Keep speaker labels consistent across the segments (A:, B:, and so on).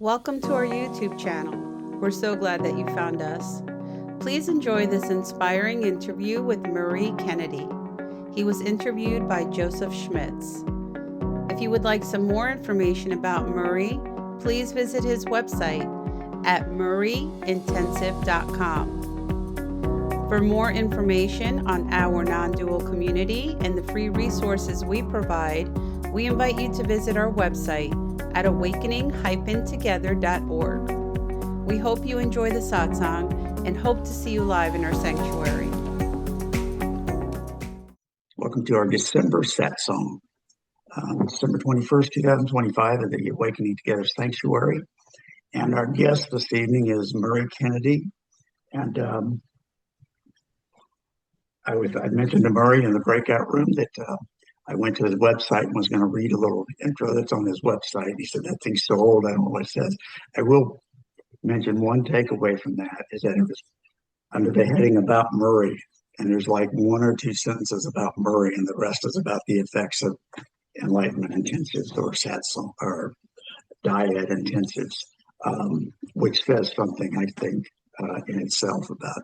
A: Welcome to our YouTube channel. We're so glad that you found us. Please enjoy this inspiring interview with Murray Kennedy. He was interviewed by Joseph Schmitz. If you would like some more information about Murray, please visit his website at murrayintensive.com. For more information on our non-dual community and the free resources we provide, we invite you to visit our website at awakening-together.org. We hope you enjoy the satsang and hope to see you live in our sanctuary.
B: Welcome to our December satsang, December 21st, 2025 at the Awakening Together Sanctuary. And our guest this evening is Murray Kennedy. And I mentioned to Murray in the breakout room that I went to his website and was going to read a little intro that's on his website. He said, that thing's so old, I don't know what it says. I will mention one takeaway from that is that it was under the heading about Murray. And there's like one or two sentences about Murray, and the rest is about the effects of Enlightenment Intensives or Satsang or Dyad Intensives, which says something, I think, in itself about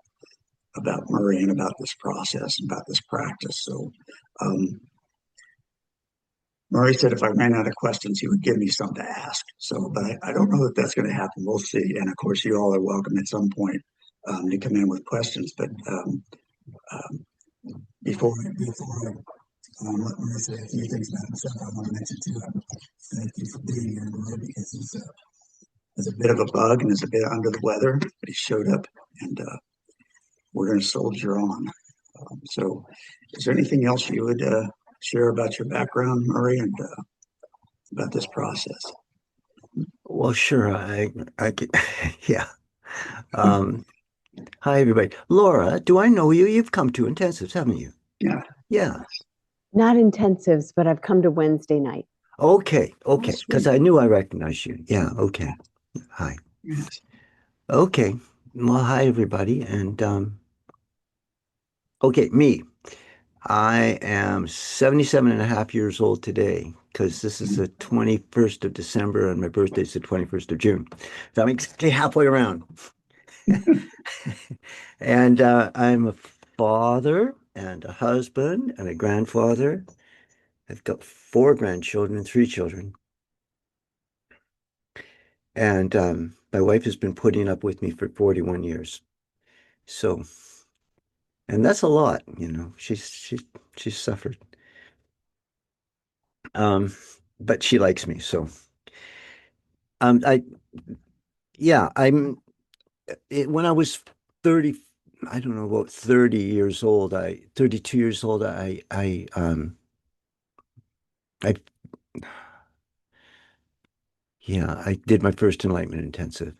B: Murray and about this process, about this practice. So Murray said if I ran out of questions, he would give me some to ask. So, but I don't know that that's going to happen. We'll see. And of course, you all are welcome at some point to come in with questions. But before let me say a few things about himself, I want to mention too, thank you for being here, Murray, because he's a bit of a bug and is a bit under the weather, but he showed up, and we're going to soldier on. So is there anything else you would share about your background, Murray, and about this process?
C: Well, sure. Yeah. Hi, everybody. Laura, do I know you? You've come to intensives, haven't you?
B: Yeah.
C: Yeah.
D: Not intensives, but I've come to Wednesday night.
C: Okay. Because I knew I recognized you. Yeah. Okay. Hi.
B: Yes.
C: Okay. Well, hi, everybody. And okay, me. I am 77 and a half years old today because this is the 21st of December and my birthday is the 21st of June. So I'm exactly halfway around. And I'm a father and a husband and a grandfather. I've got 4 grandchildren and 3 children. And my wife has been putting up with me for 41 years. So, and that's a lot, you know. She's suffered. But she likes me, so I'm when I was 30, I don't know, about 30 years old, 32 years old, I did my first Enlightenment Intensive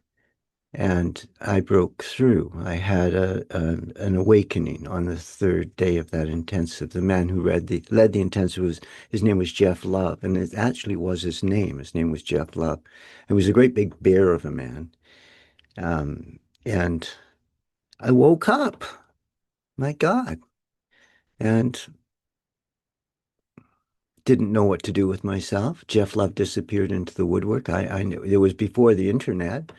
C: and I broke through. I had an awakening on the 3rd day of that intensive. The man who led the intensive his name was Jeff Love, and it actually was his name. His name was Jeff Love. He was a great big bear of a man. And I woke up, my God, and didn't know what to do with myself. Jeff Love disappeared into the woodwork. I knew it was before the internet.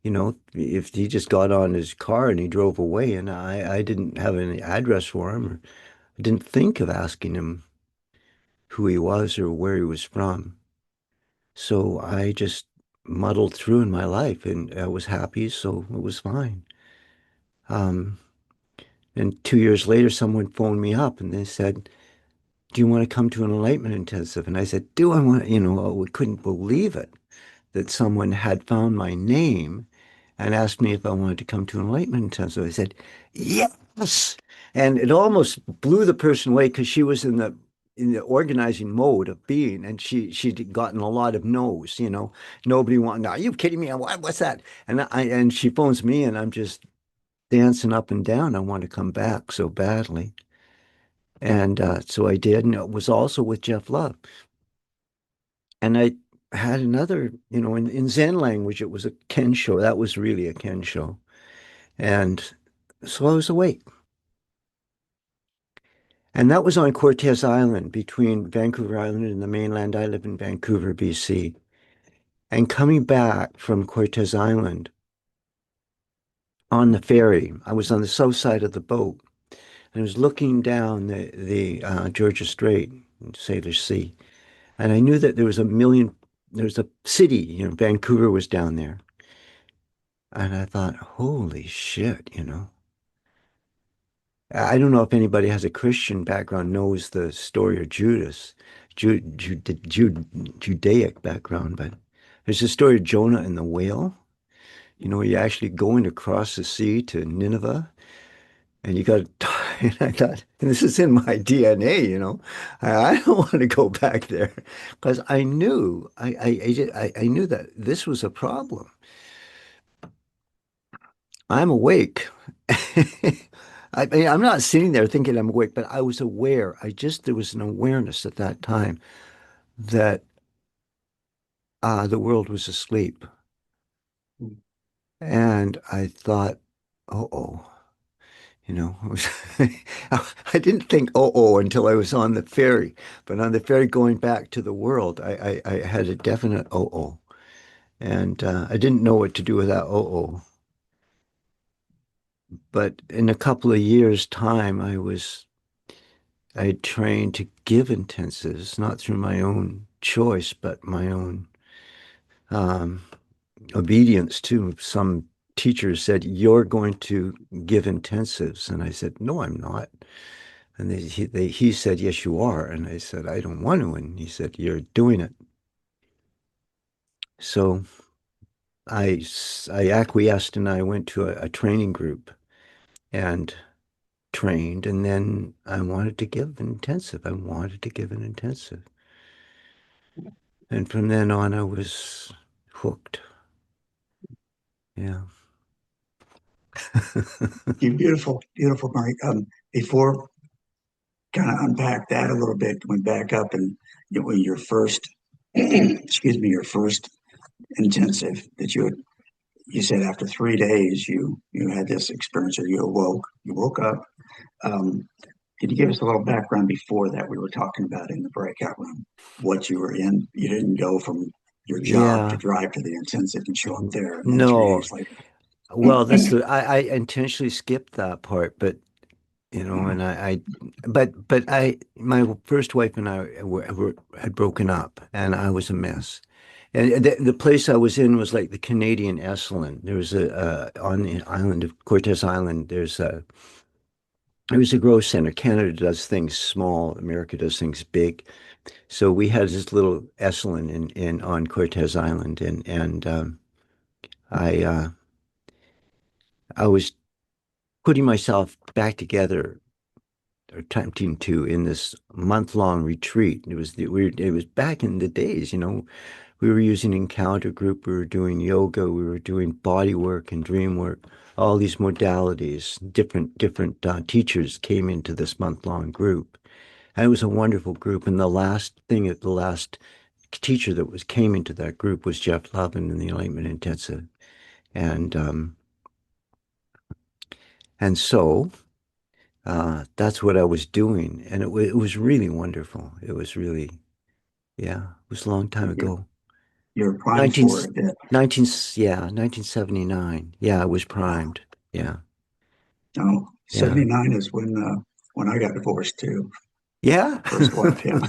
C: You know, if he just got on his car and he drove away, and I didn't have any address for him, or I didn't think of asking him who he was or where he was from. So I just muddled through in my life, and I was happy, so it was fine. And 2 years later, someone phoned me up and they said, do you want to come to an Enlightenment Intensive? And I said, do I want, we couldn't believe it that someone had found my name and asked me if I wanted to come to an Enlightenment Intensive. I said, yes. And it almost blew the person away because she was in the organizing mode of being, and she'd gotten a lot of no's, nobody wanted, are you kidding me? What's that? And she phones me and I'm just dancing up and down. I want to come back so badly. And so I did, and it was also with Jeff Love. And I had another, in Zen language, it was a Kensho. That was really a Kensho. And so I was awake. And that was on Cortes Island, between Vancouver Island and the mainland. I live in Vancouver, BC. And coming back from Cortez Island on the ferry, I was on the south side of the boat, and I was looking down the Georgia Strait, Sailor Sea, and I knew that there was a city, Vancouver was down there. And I thought, holy shit, I don't know if anybody has a Christian background knows the story of Judas, Judaic background, but there's the story of Jonah and the whale. Where you're actually going across the sea to Nineveh, and you got to. And I thought, and this is in my DNA. I don't want to go back there because I knew, I knew that this was a problem. I'm awake. I'm not sitting there thinking I'm awake, but I was aware. There was an awareness at that time that the world was asleep. And I thought, oh, I didn't think, oh, until I was on the ferry. But on the ferry going back to the world, I had a definite oh. And I didn't know what to do with that oh. But in a couple of years' time, I trained to give intensives, not through my own choice, but my own um, obedience to some teachers said, "You're going to give intensives." And I said, "No, I'm not." And he said, "Yes, you are." And I said, "I don't want to." And he said, "You're doing it." So I acquiesced and I went to a training group and trained. And then I wanted to give an intensive. I wanted to give an intensive. And from then on, I was hooked. Yeah.
B: You beautiful, beautiful, Mike. Before kind of unpack that a little bit, went back up and your first, excuse me, your first intensive that you said after 3 days you had this experience or you woke up. Um, Can you give us a little background before that? We were talking about in the breakout room what you were in. You didn't go from your job to
C: Yeah.
B: drive to the intensive and show up there, and then three
C: No.
B: days later.
C: Well, I intentionally skipped that part, but and my first wife and I had broken up, and I was a mess. And the place I was in was like the Canadian Esalen. There was on the island of Cortes Island. There was a growth center. Canada does things small. America does things big. So we had this little Esalen in on Cortes Island, and I uh, I was putting myself back together, attempting to in this month-long retreat. It was back in the days, we were using encounter group, we were doing yoga, we were doing body work and dream work, all these modalities. Different teachers came into this month-long group, and it was a wonderful group. And the last teacher that came into that group was Jeff Lovin in the Enlightenment Intensive, and so. That's what I was doing, and it was really wonderful. It was really, yeah, it was a long time
B: You're,
C: ago.
B: you're primed
C: 19,
B: for it.
C: 19, yeah, 1979. Yeah, I was
B: Wow.
C: primed. Yeah,
B: No,
C: yeah,
B: 79 is when I got divorced too.
C: yeah,
B: First wife, yeah.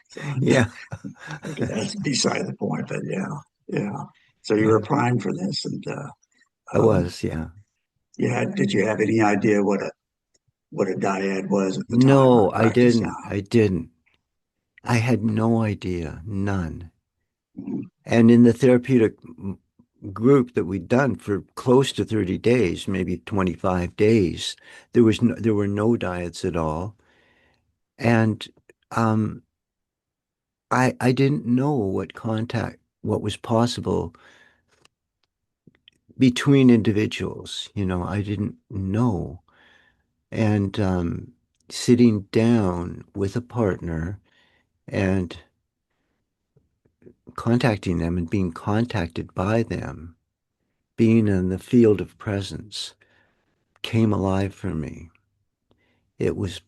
B: So
C: yeah.
B: okay, that's beside the point, but yeah, yeah. So you were
C: Yeah,
B: primed for this, and
C: I
B: um,
C: was. Yeah.
B: did you have any idea what a dyad was at the time or
C: No,
B: in
C: I
B: practice
C: didn't.
B: now?
C: I didn't. I had no idea, none.
B: Mhm.
C: And in the therapeutic group that we'd done for close to 30 days, maybe 25 days, there were no diets at all. And um, I didn't know what was possible between individuals. I didn't know. And sitting down with a partner and contacting them and being contacted by them, being in the field of presence came alive for me. It was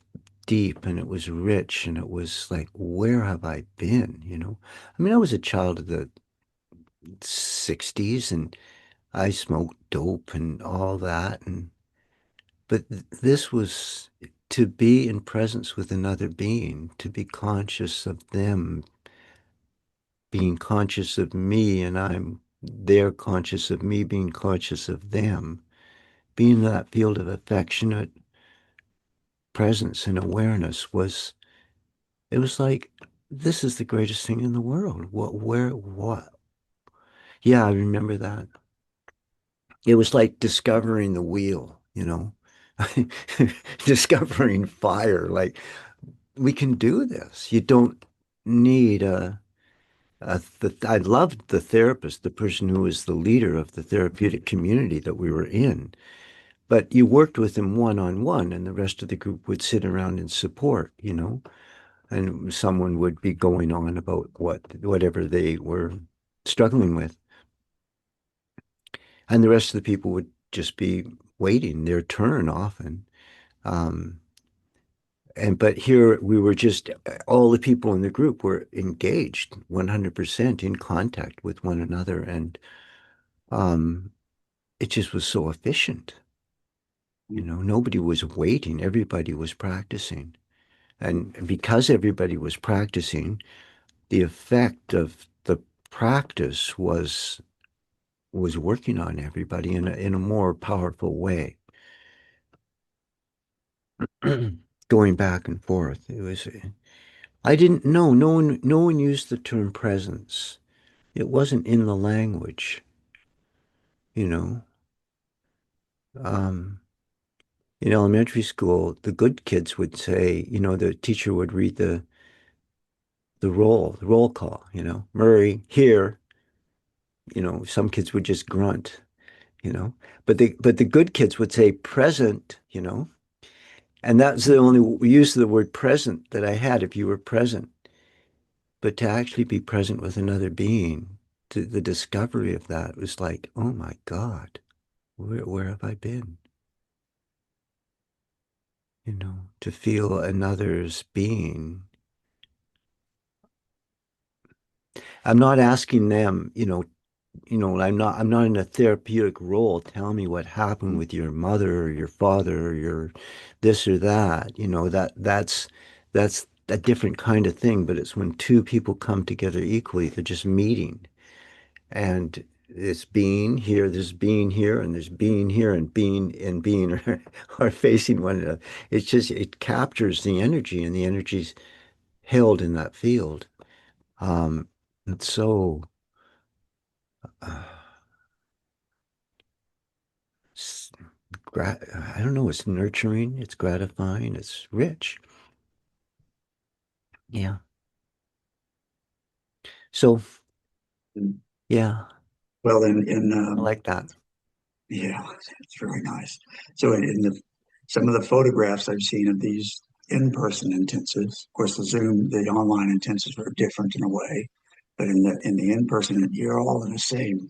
C: deep and it was rich and it was like, where have I been? You know, I mean, I was a child of the 60s and I smoked dope and all that. And, but this was to be in presence with another being, to be conscious of them being conscious of me and they're conscious of me being conscious of them, being in that field of affectionate presence and awareness it was like, this is the greatest thing in the world. What? Yeah, I remember that. It was like discovering the wheel, you know, discovering fire. Like, we can do this. You don't need I loved the therapist, the person who was the leader of the therapeutic community that we were in. But you worked with him one on one, and the rest of the group would sit around and support, you know, and someone would be going on about whatever they were struggling with. And the rest of the people would just be waiting their turn often. Um, but here we were just all the people in the group were engaged 100% in contact with one another. And um, it just was so efficient. You know, nobody was waiting, everybody was practicing. And because everybody was practicing, the effect of the practice was working on everybody in a more powerful way. Going back and forth. I didn't know. No one used the term presence. It wasn't in the language, you know. Um, in elementary school, the good kids would say, you know, the teacher would read the roll call, you know, Murray, here, you know, some kids would just grunt, you know, but the good kids would say present, you know, and that's the only use of the word present that I had, if you were present. But to actually be present with another being, the discovery of that was like, oh my God, where have I been? You know, to feel another's being. I'm not asking them, I'm not in a therapeutic role. Tell me what happened with your mother or your father or your this or that. You know, that's a different kind of thing, but it's when two people come together equally, they're just meeting. And it's being here, there's being here, and there's being here, and being are facing one another. It's just, it captures the energy, and the energy's held in that field. Um, it's so, uh, s- I don't know, it's nurturing, it's gratifying, it's rich. Yeah. So, yeah,
B: Well, in
C: I like that.
B: yeah, it's very nice. So in some of the photographs I've seen of these in-person intensives, of course, the online intensives are different in a way, but in the in-person, you're all in the same,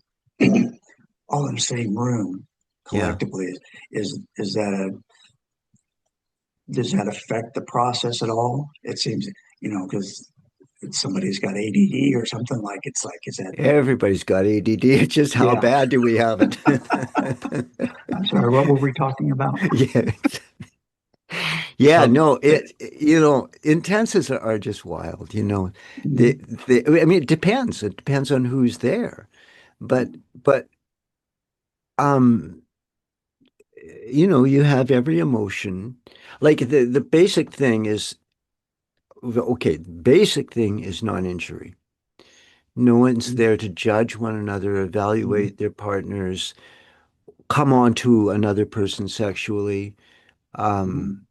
B: all in the same room
C: Yeah.
B: collectively. Is that a does that affect the process at all? It seems, because somebody's got ADD or something like it's like, is that,
C: Everybody's got ADD. It's just how
B: yeah.
C: bad do we have it?
B: I'm sorry, what were we talking about?
C: Yeah. Yeah,
B: Um,
C: no,
B: it,
C: intensives are just wild, you know.
B: mm,
C: I mean, it depends. It depends on who's there. But um, you have every emotion. Like the basic thing is okay, basic thing is non-injury. No one's there to judge one another,
B: mm,
C: evaluate their partners, come on to another person sexually.
B: mm,
C: Um,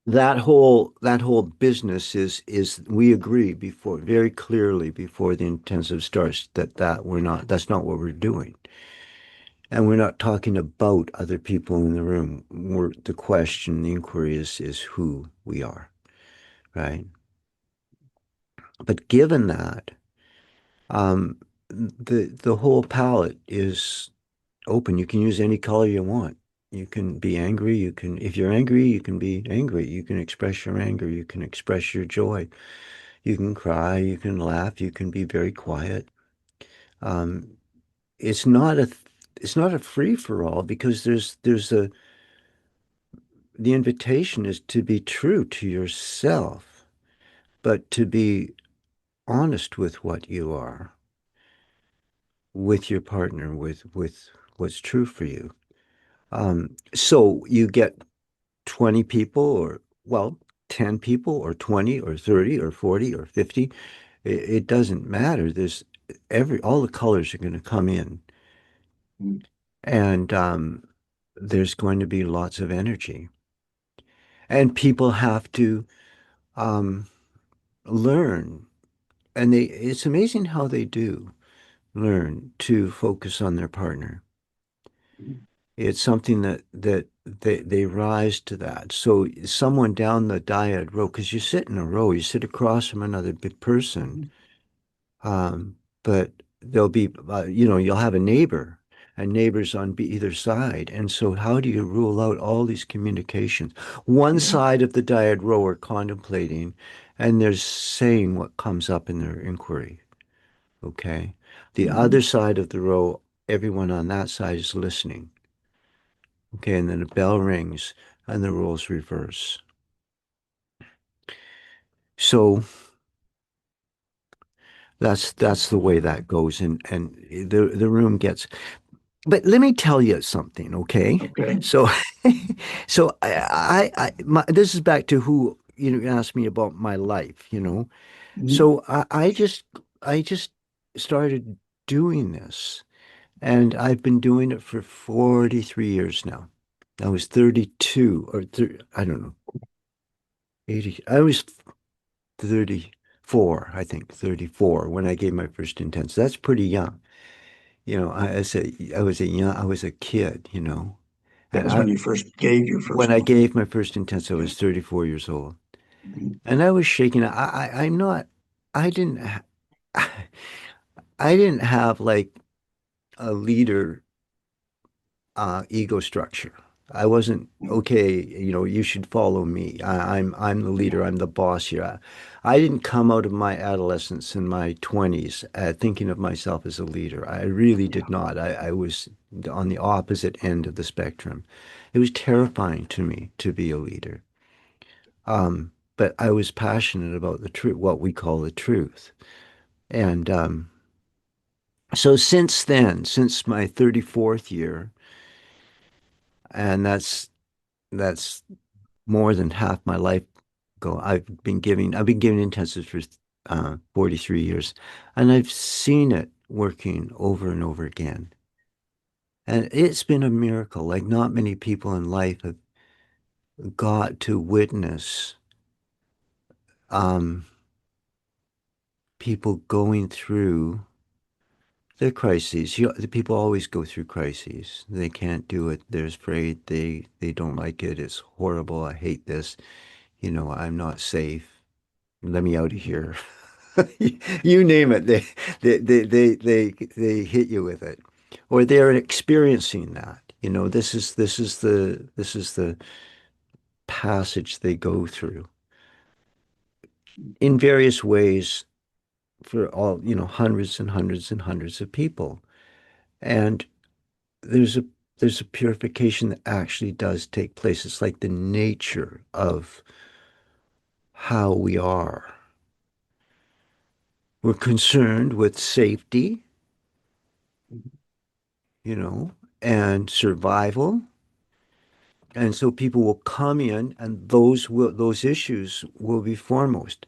C: that whole business is we agree before very clearly before the intensive starts that's not what we're doing, and we're not talking about other people in the room. The question, the inquiry is who we are, right? But given that, the whole palette is open. You can use any color you want. You can be angry. You can, if you're angry, you can be angry. You can express your anger. You can express your joy. You can cry. You can laugh. You can be very quiet. Um, it's not a it's not a free for all because the invitation is to be true to yourself, but to be honest with what you are, with your partner, with what's true for you. So you get 20 people or, well, 10 people or 20 or 30 or 40 or 50. It doesn't matter. All the colors are going to come in, and there's going to be lots of energy. And people have to um, learn. And it's amazing how they do learn to focus on their partner. It's something that they rise to that. So someone down the dyad row, because you sit in a row, you sit across from another big person, but there'll be, you'll have a neighbor and neighbors on either side. And so how do you rule out all these communications? One side of the dyad row are contemplating, and they're saying what comes up in their inquiry. Okay. The other side of the row, everyone on that side is listening. Okay, and then a bell rings and the roles reverse. So that's the way that goes, and the room gets. But let me tell you something, okay?
B: Okay.
C: So, so this is back to who asked me about my life, So I just started doing this, and I've been doing it for 43 years now. I was 32 or 30, I don't know, 80. I was 34, I think, 34 when I gave my first intensive. That's pretty young. I was a kid,
B: That
C: And
B: was when you first gave your
C: when
B: first
C: I
B: one.
C: gave my first intensive, I was 34 years old.
B: Mhm.
C: And I was shaking. I'm not, I didn't, I didn't have like a leader ego structure. I wasn't okay. You should follow me. I'm the leader. I'm the boss here. I didn't come out of my adolescence and my 20s thinking of myself as a leader. I really did not. I was on the opposite end of the spectrum. It was terrifying to me to be a leader. But I was passionate about the truth, what we call the truth. And so since then, since my 34th year, and that's more than half my life ago. I've been giving intensives for 43 years, and I've seen it working over and over again. And it's been a miracle. Like not many people in life have got to witness um, people going through their crises. The people always go through crises. They can't do it. They're afraid. They don't like it. It's horrible. I hate this. I'm not safe. Let me out of here. You name it, they hit you with it, or they're experiencing that. This is the passage they go through in various ways for all hundreds and hundreds and hundreds of people, and there's a there's a purification that actually does take place. It's like the nature of how we are. We're concerned with safety, you know, and survival. And so people will come in and those issues will be foremost.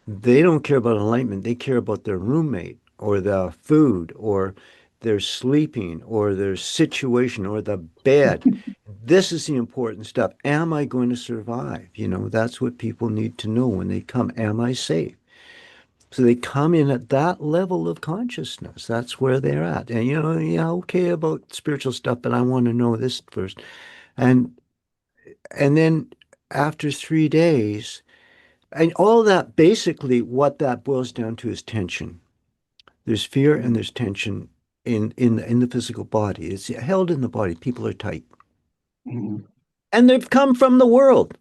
C: They don't care about enlightenment. They care about their roommate or the food or their sleeping or their situation or the bed. This is the important stuff. Am I going to survive? That's what people need to know when they come. Am I safe? So they come in at that level of consciousness. That's where they're at. And yeah, okay about spiritual stuff, but I want to know this first. And and then after 3 days, and all that basically what that boils down to is tension. There's fear and there's tension in the physical body. It's held in the body. People are tight.
B: Mhm.
C: And they've come from the world.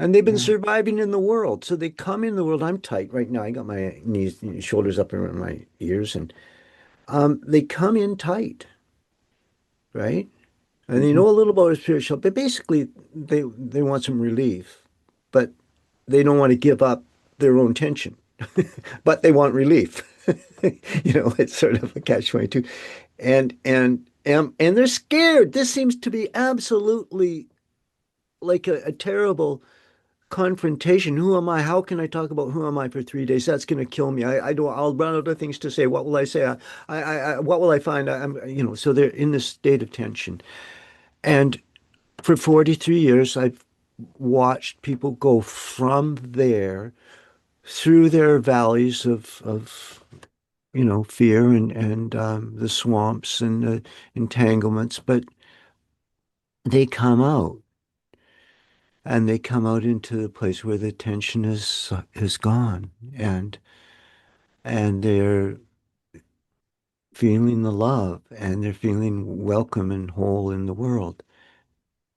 C: And they've been
B: Yeah.
C: surviving in the world. So they come in the world. I'm tight right now. I got my knees, shoulders up around my ears, and they come in tight, right? And they
B: Mhm.
C: know a little about spiritual, but basically they want some relief, but they don't want to give up their own tension, but they want relief. It's sort of a catch-22. And they're scared. This seems to be absolutely like a terrible confrontation. Who am I? How can I talk about who am I for 3 days? That's going to kill me. I don't. I'll run out of things to say. What will I say? What will I find? So they're in this state of tension. And for 43 years, I've watched people go from there through their valleys of fear and the swamps and the entanglements, but they come out. And they come out into the place where the tension is gone, and they're feeling the love, and they're feeling welcome and whole in the world.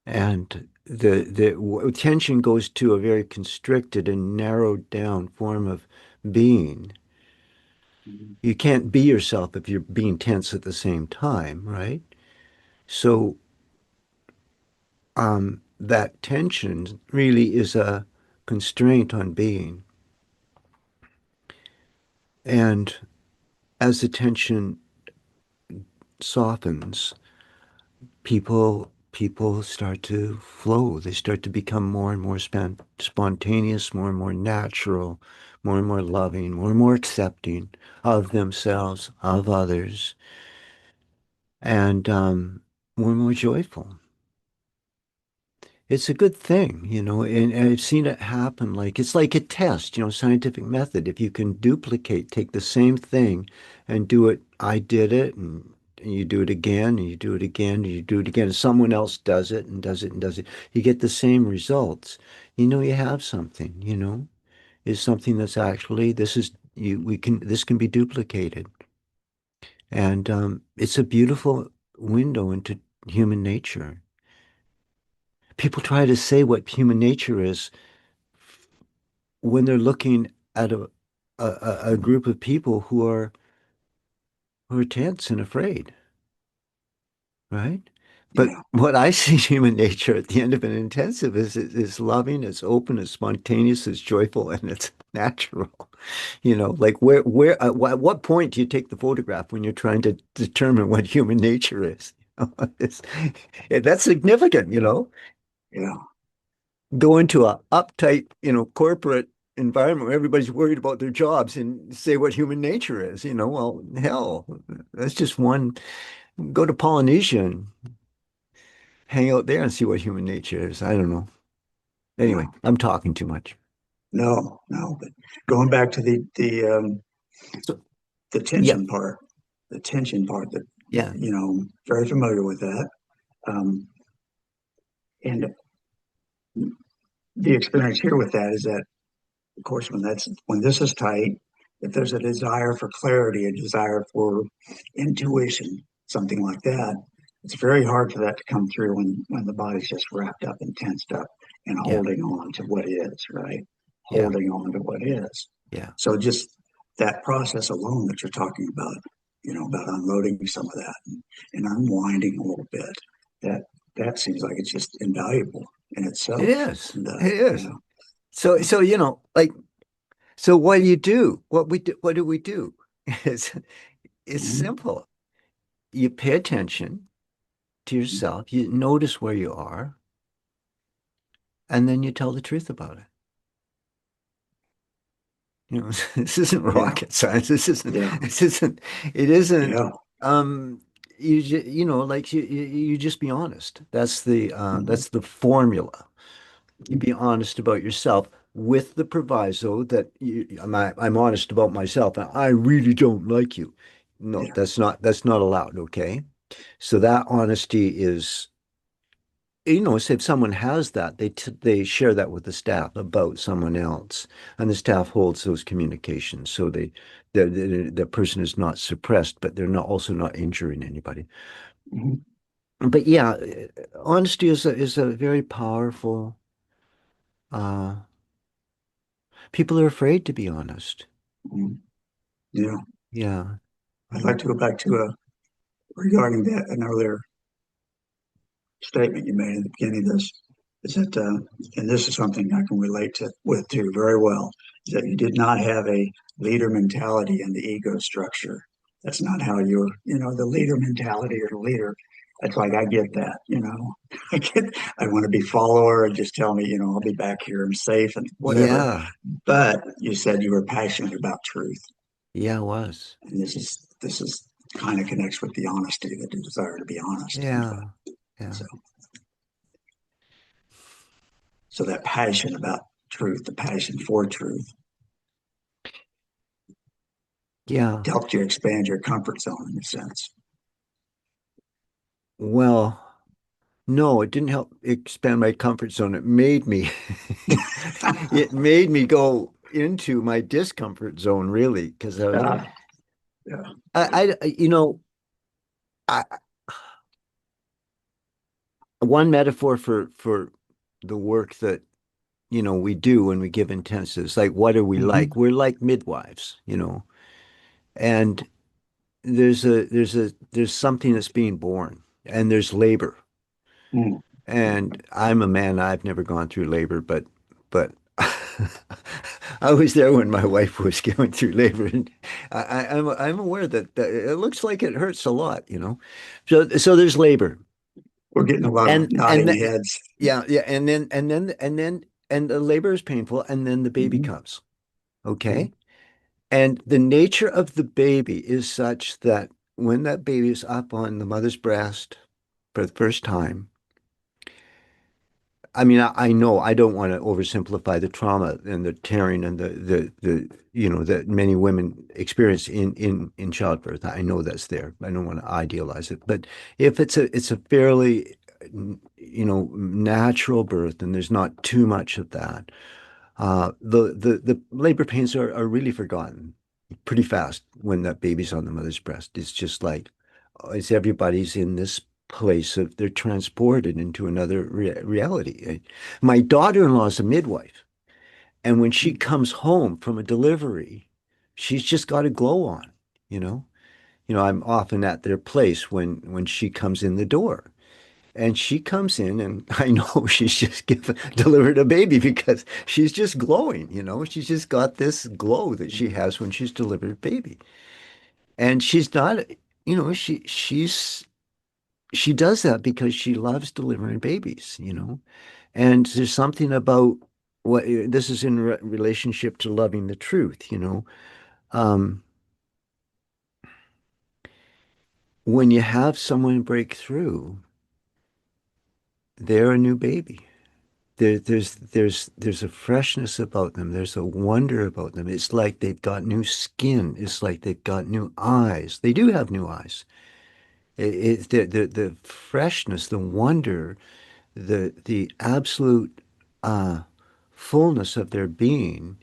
C: And the tension goes to a very constricted and narrowed down form of being.
B: Mhm.
C: You can't be yourself if you're being tense at the same time, right? So that tension really is a constraint on being. And as the tension softens, people start to flow. They start to become more and more spontaneous, more and more natural, more and more loving, more and more accepting of themselves, of others, and more and more joyful. It's a good thing, and I've seen it happen. Like it's like a test, scientific method. If you can take the same thing and do it, I did it, and you do it again, and you do it again, and you do it again, and someone else does it and does it and does it, you get the same results. You have something, is something that's actually this can be duplicated, and it's a beautiful window into human nature. People try to say what human nature is when they're looking at a group of people who are tense and afraid, right? But
B: Yeah.
C: what I see human nature at the end of an intensive is loving, it's open, it's spontaneous, it's joyful, and it's natural. Like where at what point do you take the photograph when you're trying to determine what human nature is? It's, that's significant,
B: Yeah.
C: go into a uptight, corporate environment where everybody's worried about their jobs and say what human nature is, well, hell, that's just one. Go to Polynesia and hang out there and see what human nature is. I don't know.
B: Yeah.
C: Anyway, I'm talking too much.
B: No, no. But going back to
C: So,
B: the
C: yeah,
B: tension part that
C: yeah,
B: very familiar with that. Um, and the experience here with that is that, of course, when this is tight, if there's a desire for clarity, a desire for intuition, something like that, it's very hard for that to come through when the body's just wrapped up and tensed up and
C: yeah,
B: holding on to what is, right?
C: yeah,
B: Holding on to what is.
C: yeah.
B: So just that process alone that you're talking about, about unloading some of that and unwinding a little bit, that that seems like it's just invaluable in
C: It
B: itself.
C: is.
B: And
C: It is.
B: yeah,
C: So like, so what do you do? What do we do? It's it's
B: mhm,
C: simple. You pay attention to yourself. You notice where you are, and then you tell the truth about it. This isn't
B: yeah,
C: rocket science.
B: yeah,
C: It isn't,
B: yeah,
C: um, like you just be honest.
B: mhm,
C: That's the formula. You be honest about yourself with the proviso that I'm honest about myself and I really don't like you. No,
B: yeah,
C: that's not allowed, okay? So that honesty is, if someone has that, they share that with the staff about someone else, and the staff holds those communications. So the person is not suppressed, but they're not also not injuring anybody.
B: mhm,
C: But yeah, honesty is a very powerful. Uh, People are afraid to be honest.
B: Mm. Yeah,
C: Yeah,
B: I'd like to go back to regarding that an earlier statement you made in the beginning of this. Is that, and this is something I can relate to with too very well, is that you did not have a leader mentality in the ego structure. That's not how the leader mentality or the leader. It's like I get that, I want to be follower and just tell me, I'll be back here and safe and whatever.
C: yeah,
B: But you said you were passionate about truth,
C: yeah, it was.
B: and this is kind of connects with the honesty, the desire to be honest. In fact,
C: Yeah, yeah,
B: so so that passion about truth, the passion for truth,
C: yeah.
B: helped you expand your comfort zone in a sense.
C: Well, no, it didn't help expand my comfort zone. It made me, it made me go into my discomfort zone, really, because
B: Yeah, yeah.
C: you know, I, one metaphor for the work that we do when we give intensives, like what are we
B: Mm-hmm.
C: like? We're like midwives, and there's something that's being born, and there's labor.
B: Mm.
C: And I'm a man, I've never gone through labor, but I was there when my wife was going through labor, and I'm aware that it looks like it hurts a lot. So there's labor,
B: We're getting a lot of
C: and
B: nodding heads.
C: yeah, yeah, and the labor is painful, and then the baby
B: Mm-hmm.
C: comes. Okay, and the nature of the baby is such that when that baby is up on the mother's breast for the first time, I mean, I know I don't want to oversimplify the trauma and the tearing and the that many women experience in childbirth. I know that's there. I don't want to idealize it, but if it's a fairly natural birth and there's not too much of that, the labor pains are really forgotten pretty fast when that baby's on the mother's breast. It's just like it's everybody's in this place of they're transported into another reality. My daughter-in-law is a midwife, and when she comes home from a delivery, she's just got a glow on, you know. I'm often at their place when she comes in the door. And she comes in, and I know she's just delivered a baby because she's just glowing. She's just got this glow that she has when she's delivered a baby. And she's not, she does that because she loves delivering babies. And there's something about what this is in relationship to loving the truth. Um, when you have someone break through, they're a new baby. There's a freshness about them. There's a wonder about them. It's like they've got new skin. It's like they've got new eyes. They do have new eyes. The freshness, the wonder, the absolute uh, fullness of their being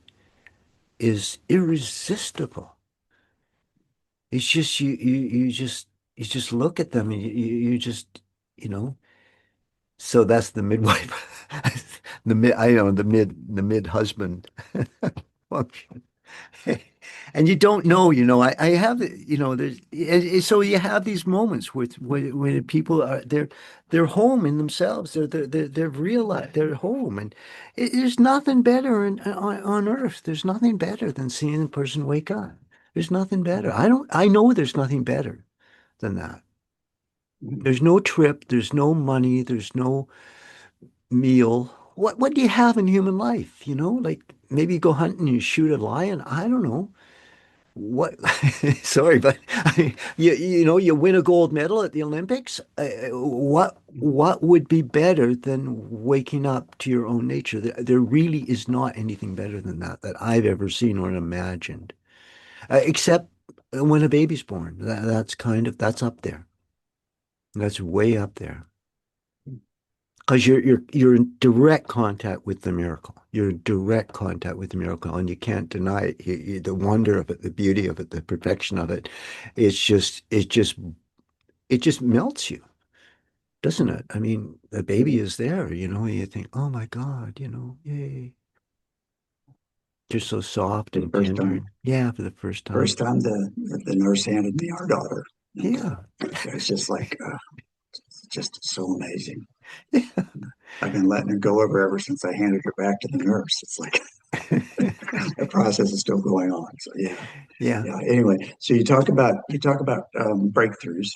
C: is irresistible. It's just you just look at them and you just you know. So that's the midwife, the mid I know the mid husband function. And you don't know, I have, so you have these moments when people they're home in themselves. They're realized they're home, and there's nothing better on earth. There's nothing better than seeing a person wake up. There's nothing better. I know there's nothing better than that. There's no trip, there's no money, there's no meal. What do you have in human life? Like maybe you go hunting, you shoot a lion. I don't know. What? Sorry, but you win a gold medal at the Olympics. What would be better than waking up to your own nature? There really is not anything better than that I've ever seen or imagined, except when a baby's born. That's up there. That's way up there. Because you're in direct contact with the miracle. You're in direct contact with the miracle, and you can't deny it. The wonder of it, the beauty of it, the perfection of it. It just melts you. doesn't it? I mean, the baby is there, you think, oh my God, yay. They're so soft
B: For the
C: and
B: first
C: tender.
B: time,
C: And yeah, for the first time.
B: first time the nurse handed me our daughter, and
C: Yeah.
B: it's just like it's just so amazing.
C: Yeah.
B: I've been letting her go over ever since I handed her back to the nurse. It's like the process is still going on. So yeah,
C: Yeah.
B: yeah. Anyway, so you talk about breakthroughs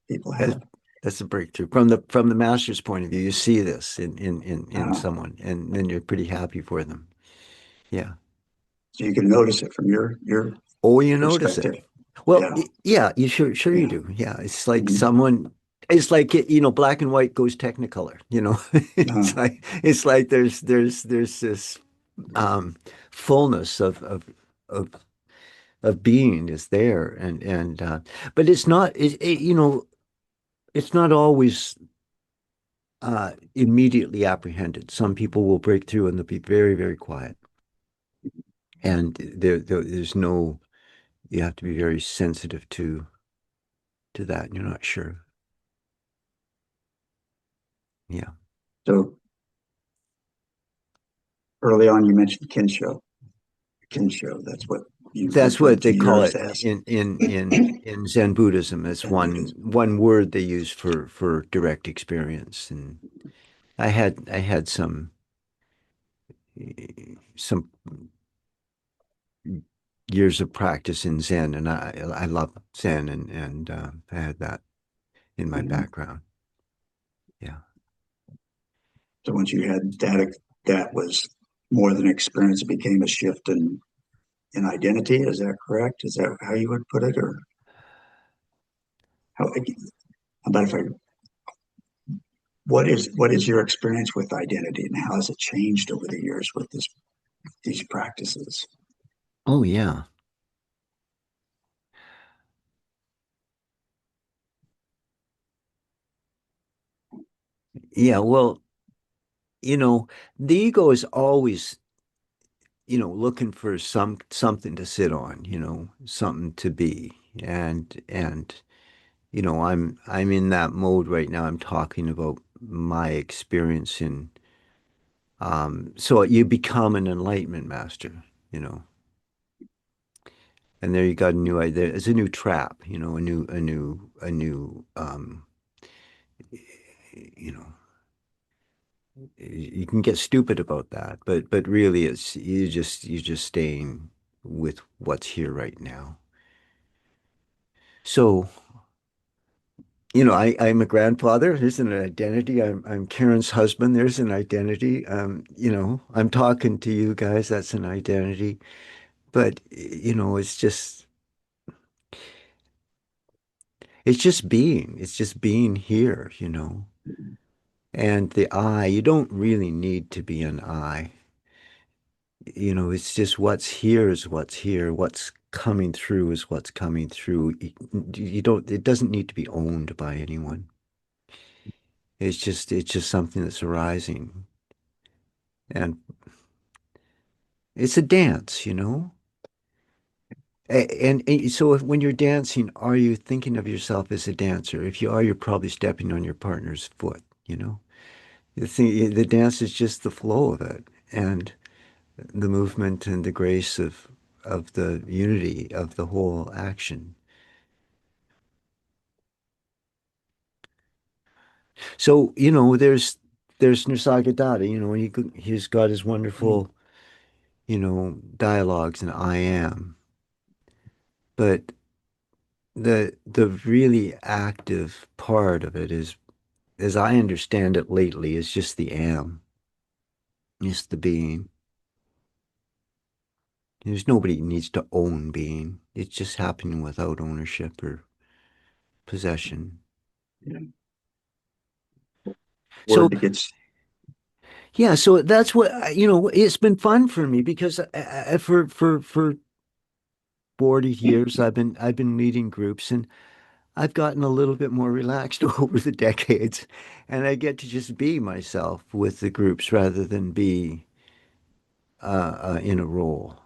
B: people
C: That's,
B: have.
C: that's a breakthrough. From the master's point of view, you see this in
B: Uh,
C: someone, and then you're pretty happy for them. Yeah.
B: so you can notice it from your
C: Oh, you notice
B: perspective.
C: it. Well,
B: Yeah,
C: yeah, you sure you
B: yeah.
C: do. Yeah, it's like
B: Hmm.
C: it's like black and white goes technicolor.
B: Uh,
C: It's like there's this um fullness of of being is there, and but it's not always immediately apprehended. Some people will break through and they'll be very, very quiet. And there's no, you have to be very sensitive to that. And you're not sure. Yeah.
B: so early on, you mentioned Kinsho. That's what you
C: That's
B: refer
C: what
B: to
C: they call
B: yours
C: it
B: as
C: in Zen Buddhism. It's
B: in
C: one
B: Buddhism.
C: one word they use for direct experience. And I had some years of practice in Zen, and I love Zen, and I had that in my
B: Mhm.
C: background. Yeah.
B: So once you had that, that was more than experience. It became a shift in identity. Is that correct? Is that how you would put it, or how about if I? What is your experience with identity, and how has it changed over the years with these practices?
C: Oh yeah. Yeah, well, you know, the ego is always, looking for something to sit on, something to be. And I'm in that mode right now. I'm talking about my experience in so you become an enlightenment master, you know. And there you got a new idea. It's a new trap, a new you know, you can get stupid about that, but really it's you're just staying with what's here right now. So, I'm a grandfather. There's an identity. I'm Karen's husband. There's an identity. I'm talking to you guys. That's an identity. But it's just being. It's just being here. And the I, you don't really need to be an I. It's just what's here is what's here. What's coming through is what's coming through. It doesn't need to be owned by anyone. It's just something that's arising. And it's a dance. And so when you're dancing, are you thinking of yourself as a dancer? If you are, you're probably stepping on your partner's foot. The dance is just the flow of it. And the movement and the grace of the unity of the whole action. So, there's Nisargadatta, and he's got his wonderful, dialogues and I am. But the really active part of it is, as I understand it lately, is just the am, just the being. There's nobody needs to own being. It's just happening without ownership or possession.
B: Yeah.
C: So
B: Word that gets
C: yeah, so that's what it's been fun for me because for 40 years I've been leading groups, and I've gotten a little bit more relaxed over the decades, and I get to just be myself with the groups rather than be in a role.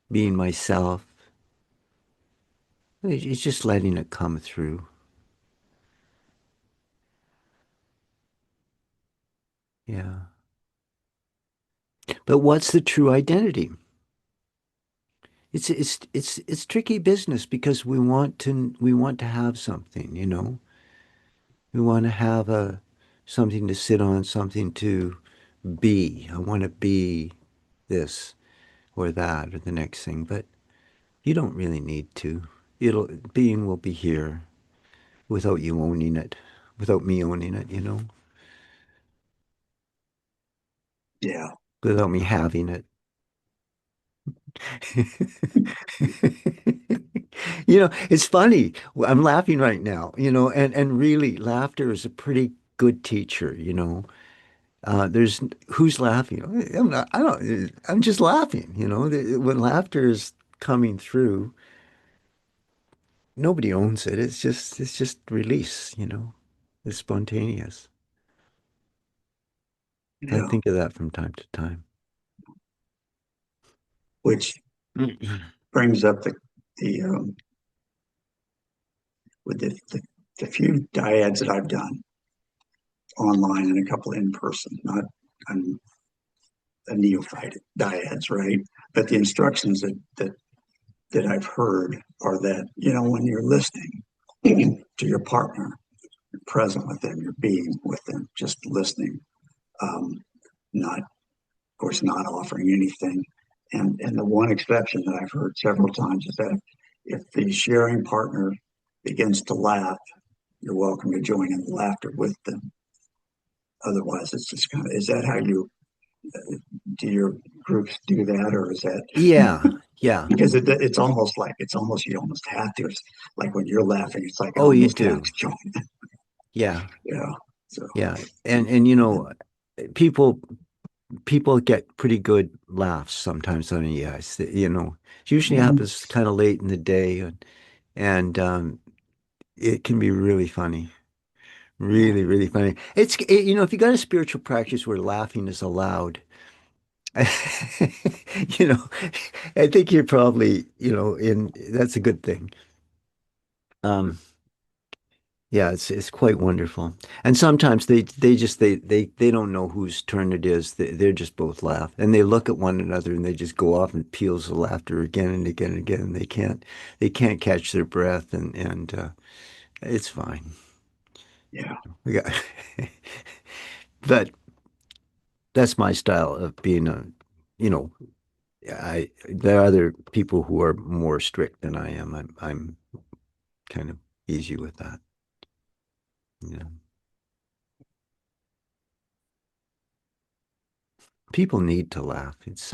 C: Being myself, it's just letting it come through. Yeah. But what's the true identity? It's tricky business because we want to have something, you know. We want to have a something to sit on, something to be. I want to be this or that or the next thing, but you don't really need to. It'll being will be here without you owning it, without me owning it, you know,
B: Yeah.
C: without me having it. You know, it's funny. I'm laughing right now, you know, and really laughter is a pretty good teacher, you know. There's who's laughing? I'm not, I don't, I'm just laughing, you know. When laughter is coming through, nobody owns it. It's just release, you know. It's spontaneous. I
B: Yeah.
C: think of that from time to time.
B: Which brings up the with the few dyads that I've done online and a couple in person. Not I'm a neophyte at dyads, right? But the instructions that I've heard are that, you know, when you're listening to your partner, you're present with them, you're being with them, just listening, not, of course, not offering anything. And the one exception that I've heard several times is that if the sharing partner begins to laugh, you're welcome to join in the laughter with them. Otherwise, it's just kind of, is that how you, do your groups do that? Or is that,
C: Yeah, yeah.
B: because it's almost, you almost have to. It's like when you're laughing, it's like I
C: Oh, you
B: almost have
C: do.
B: to join.
C: Yeah,
B: Yeah. So,
C: yeah. And you know, people people get pretty good laughs sometimes on ES. You know, it usually
B: mhm,
C: happens kind of late in the day, and it can be really funny,
B: yeah,
C: really funny. You know, if you got a spiritual practice where laughing is allowed, you know, I think you're probably, you know, in that's a good thing. Um, Yeah, it's quite wonderful. And sometimes they don't know whose turn it is. They're just both laugh and they look at one another and they just go off in peals of laughter again and again and again. And they can't catch their breath and it's fine.
B: yeah,
C: We got but that's my style of being a you know, I there are other people who are more strict than I am. I'm kind of easy with that. You know. People need to laugh. It's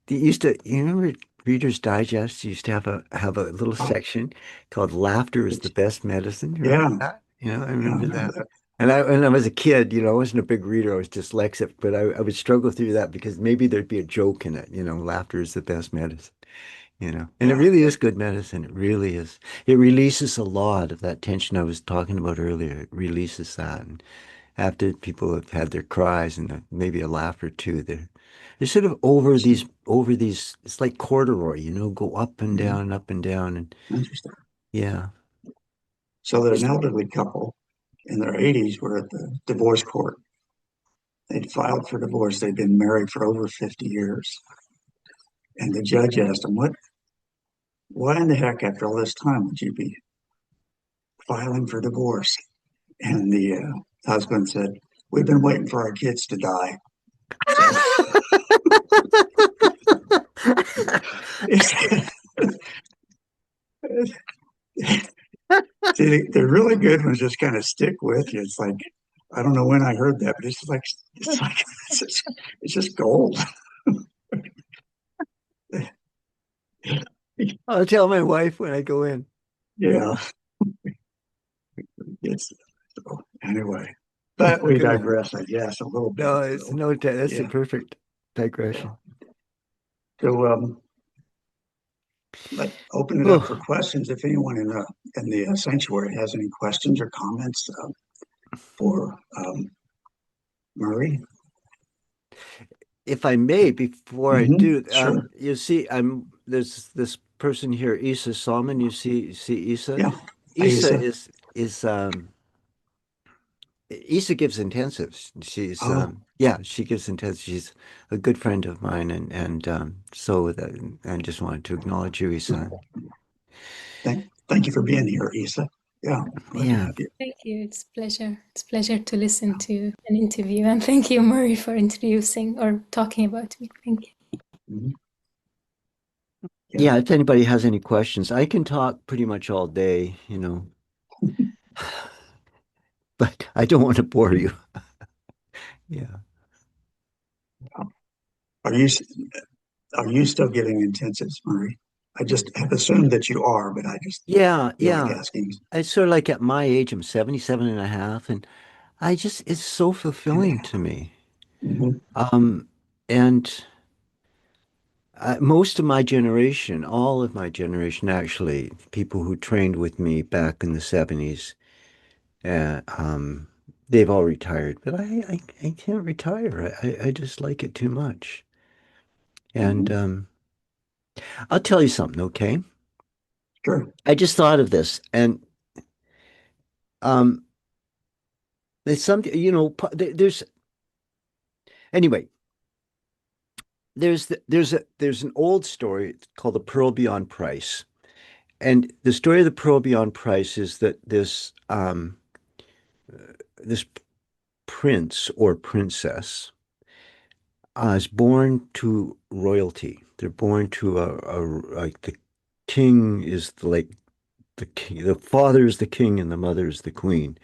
C: they used to, you remember Reader's Digest used to have a little
B: oh,
C: section called "Laughter is the
B: it's,
C: best medicine." You remember
B: yeah,
C: that? You know, I
B: yeah, I
C: remember
B: remember
C: that.
B: that.
C: And when I was a kid, you know, I wasn't a big reader. I was dyslexic, but I would struggle through that because maybe there'd be a joke in it. You know, laughter is the best medicine. You know, and it
B: Yeah,
C: really is good medicine. It really is. It releases a lot of that tension I was talking about earlier. It releases that. And after people have had their cries and maybe a laugh or two, they're sort of over these. It's like corduroy, you know, go up and
B: mhm,
C: down and up and down, and
B: interesting.
C: yeah,
B: So there's an elderly couple in their 80s were at the divorce court. They'd filed for divorce. They'd been married for over 50 years. And the judge asked them, why in the heck, after all this time, would you be filing for divorce? And the husband said, we've been waiting for our kids to die. So it's, see, the really good ones just kind of stick with you. It's like, I don't know when I heard that, but it's like, it's just gold.
C: I'll tell my wife when I go in.
B: Yeah. It's so anyway, but we
C: Good one.
B: digress, I guess, a little bit.
C: No, it's
B: So
C: no, that's a
B: yeah,
C: perfect
B: yeah.
C: digression.
B: So let open it up for
C: Oh,
B: questions. If anyone in the sanctuary has any questions or comments for Murray.
C: if I may, before I do,
B: Sure.
C: you see, there's this person here, Isa Salman. You see Isa.
B: Yeah. I use
C: Isa is Isa gives intensives. She's
B: Oh,
C: yeah, she gives intensives. She's a good friend of mine, and so that I just wanted to acknowledge you, Isa.
B: thank you for being here, Isa. Yeah, glad to
C: Yeah,
B: have you.
E: Thank you. It's a pleasure. It's a pleasure to listen to an interview. And thank you, Murray, for introducing or talking about me. Thank you.
B: Mhm. Yeah.
C: yeah. If anybody has any questions, I can talk pretty much all day, but I don't want to bore you. Yeah.
B: Are you are you still giving intensives, Murray? I just have assumed that you are, but I just
C: Yeah,
B: feel like
C: yeah.
B: asking.
C: It's sort of like at my age, I'm 77 and a half, and it's so fulfilling to me.
B: Mhm.
C: Um, and most of my generation, all of my generation, actually, people who trained with me back in the 70s, uh, um, they've all retired, but I can't retire. I just like it too much. And
B: Mhm.
C: I'll tell you something, okay?
B: Sure.
C: I just thought of this, and um, there's something, there's anyway. There's an old story called The Pearl Beyond Price. And the story of the Pearl Beyond Price is that this prince or princess is born to royalty. They're born to like the king is like the king, the father is the king and the mother is the queen.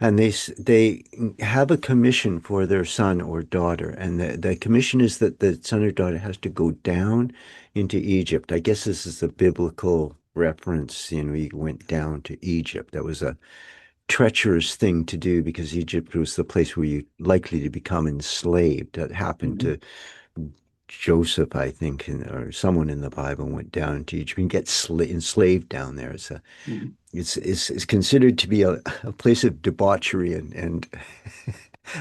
C: And they have a commission for their son or daughter, and the commission is that the son or daughter has to go down into Egypt. I guess this is a biblical reference. He went down to Egypt. That was a treacherous thing to do because Egypt was the place where you likely to become enslaved. That happened
B: Mhm.
C: to Joseph, I think, or someone in the Bible went down to Egypt and get enslaved down there.
B: Mhm.
C: It's considered to be a place of debauchery and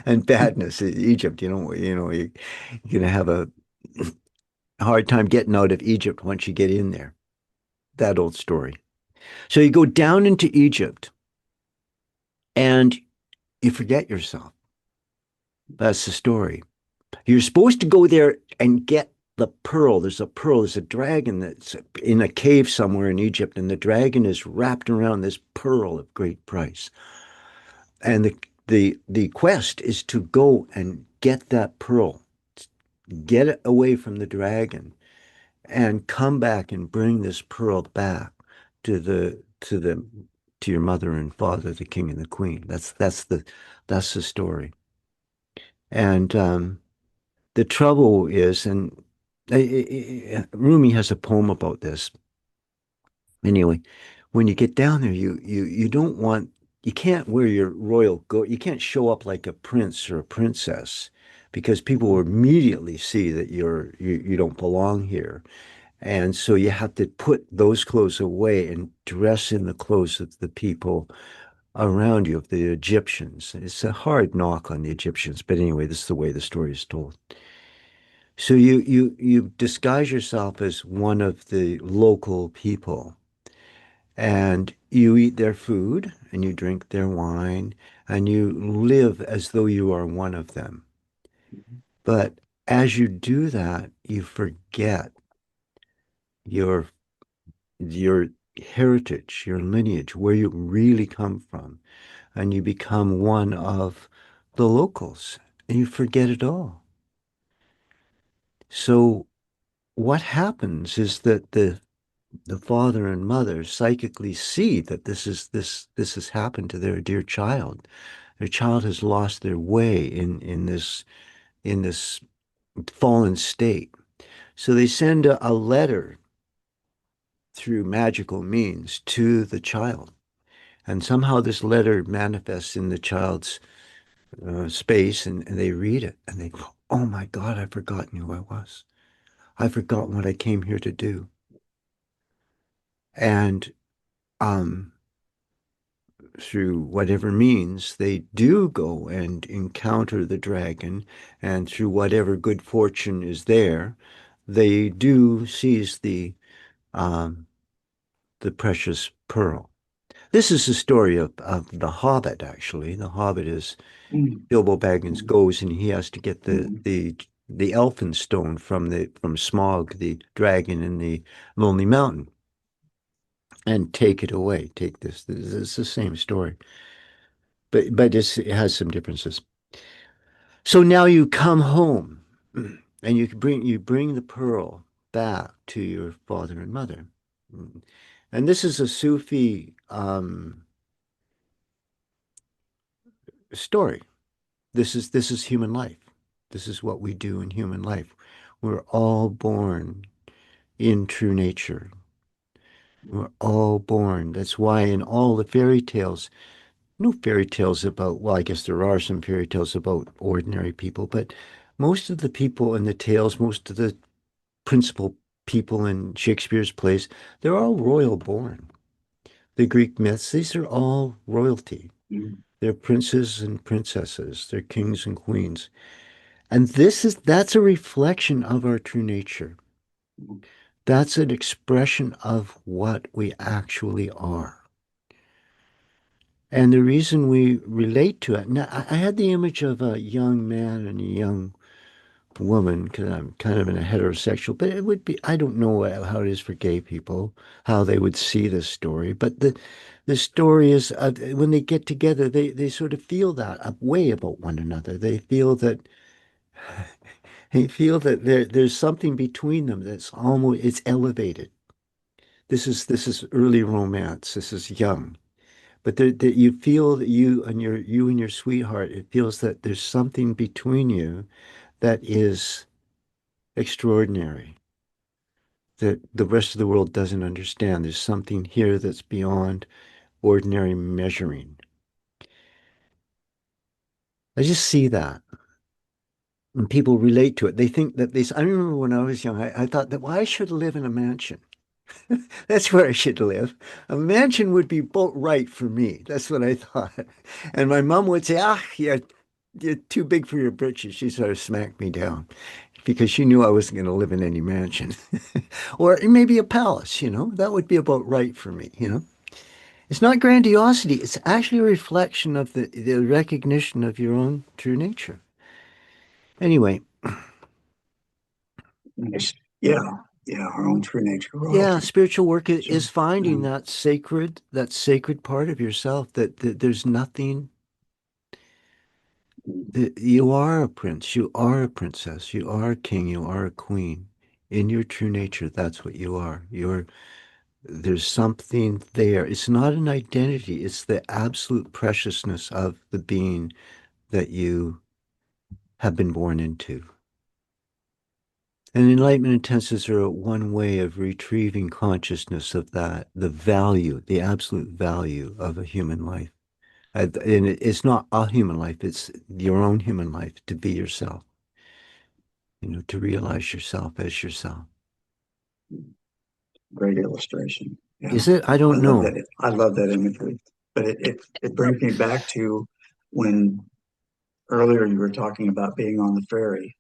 C: and badness. Egypt, you're gonna have a hard time getting out of Egypt once you get in there. That old story. So you go down into Egypt and you forget yourself. That's the story. You're supposed to go there and get the pearl. There's a dragon that's in a cave somewhere in Egypt, and the dragon is wrapped around this pearl of great price. And the quest is to go and get that pearl, get it away from the dragon, and come back and bring this pearl back to your mother and father, the king and the queen. That's the story. And the trouble is, and Rumi has a poem about this. Anyway, when you get down there, you don't want you can't wear your royal go. You can't show up like a prince or a princess because people will immediately see that you don't belong here. And so you have to put those clothes away and dress in the clothes of the people around you, of the Egyptians. It's a hard knock on the Egyptians, but anyway, this is the way the story is told. So you disguise yourself as one of the local people and you eat their food and you drink their wine and you live as though you are one of them. But as you do that, you forget your your heritage, your lineage, where you really come from, and you become one of the locals and you forget it all. So what happens is that the father and mother psychically see that this has happened to their dear child. Their child has lost their way in this fallen state. So they send a letter through magical means to the child. And somehow this letter manifests in the child's space, and they read it and they go, oh my God, I've forgotten who I was. I've forgotten what I came here to do. And um, through whatever means, they do go and encounter the dragon, and through whatever good fortune is there, they do seize um, the precious pearl. This is the story of the Hobbit, actually. The Hobbit is
B: Mm,
C: Bilbo Baggins goes and he has to get
B: mm,
C: the elfin stone from Smaug, the dragon in the Lonely Mountain, and take it away. Take this. It's the same story, but it has some differences. So now you come home, and you bring the pearl back to your father and mother, and this is a Sufi story. This is human life. This is what we do in human life. We're all born in true nature. We're all born. That's why in all the fairy tales, no fairy tales about, well, I guess there are some fairy tales about ordinary people, but most of the people in the tales, most of the principal people in Shakespeare's plays, they're all royal born. The Greek myths, these are all royalty.
B: mm,
C: They're princes and princesses. They're kings and queens. And that's a reflection of our true nature.
B: mm,
C: That's an expression of what we actually are. And the reason we relate to it, now I had the image of a young man and a young woman, because I'm kind of in a heterosexual, but it would be, I don't know how it is for gay people, how they would see this story. But the story is when they get together, they sort of feel that a way about one another. They feel that there's something between them that's almost it's elevated. This is early romance. This is young, but you feel that you and your sweetheart. It feels that there's something between you that is extraordinary that the rest of the world doesn't understand. There's something here that's beyond ordinary measuring. I just see that. And people relate to it. They think that I remember when I was young, I thought that, well, I should live in a mansion. That's where I should live. A mansion would be boat right for me. That's what I thought. And my mom would say, you're too big for your britches. She sort of smacked me down because she knew I wasn't going to live in any mansion. Or maybe a palace. That would be about right for me. It's not grandiosity. It's actually a reflection of the recognition of your own true nature. Anyway,
B: nice. Yeah, yeah, our own true nature
C: yeah,
B: royalty.
C: spiritual work
B: Sure.
C: is finding that sacred part of yourself that there's nothing
B: Mm,
C: that you are a prince, you are a princess, you are a king, you are a queen. In your true nature, that's what you are. There's something there. It's not an identity, it's the absolute preciousness of the being that you have been born into. And enlightenment intensives are one way of retrieving consciousness of that, the value, the absolute value of a human life. And it's not a human life, it's your own human life to be yourself, to realize yourself as yourself.
B: great illustration. Yeah,
C: Is it? I
B: I
C: don't
B: love
C: know.
B: that. I love that imagery. But it brings me back to when earlier you were talking about being on the ferry,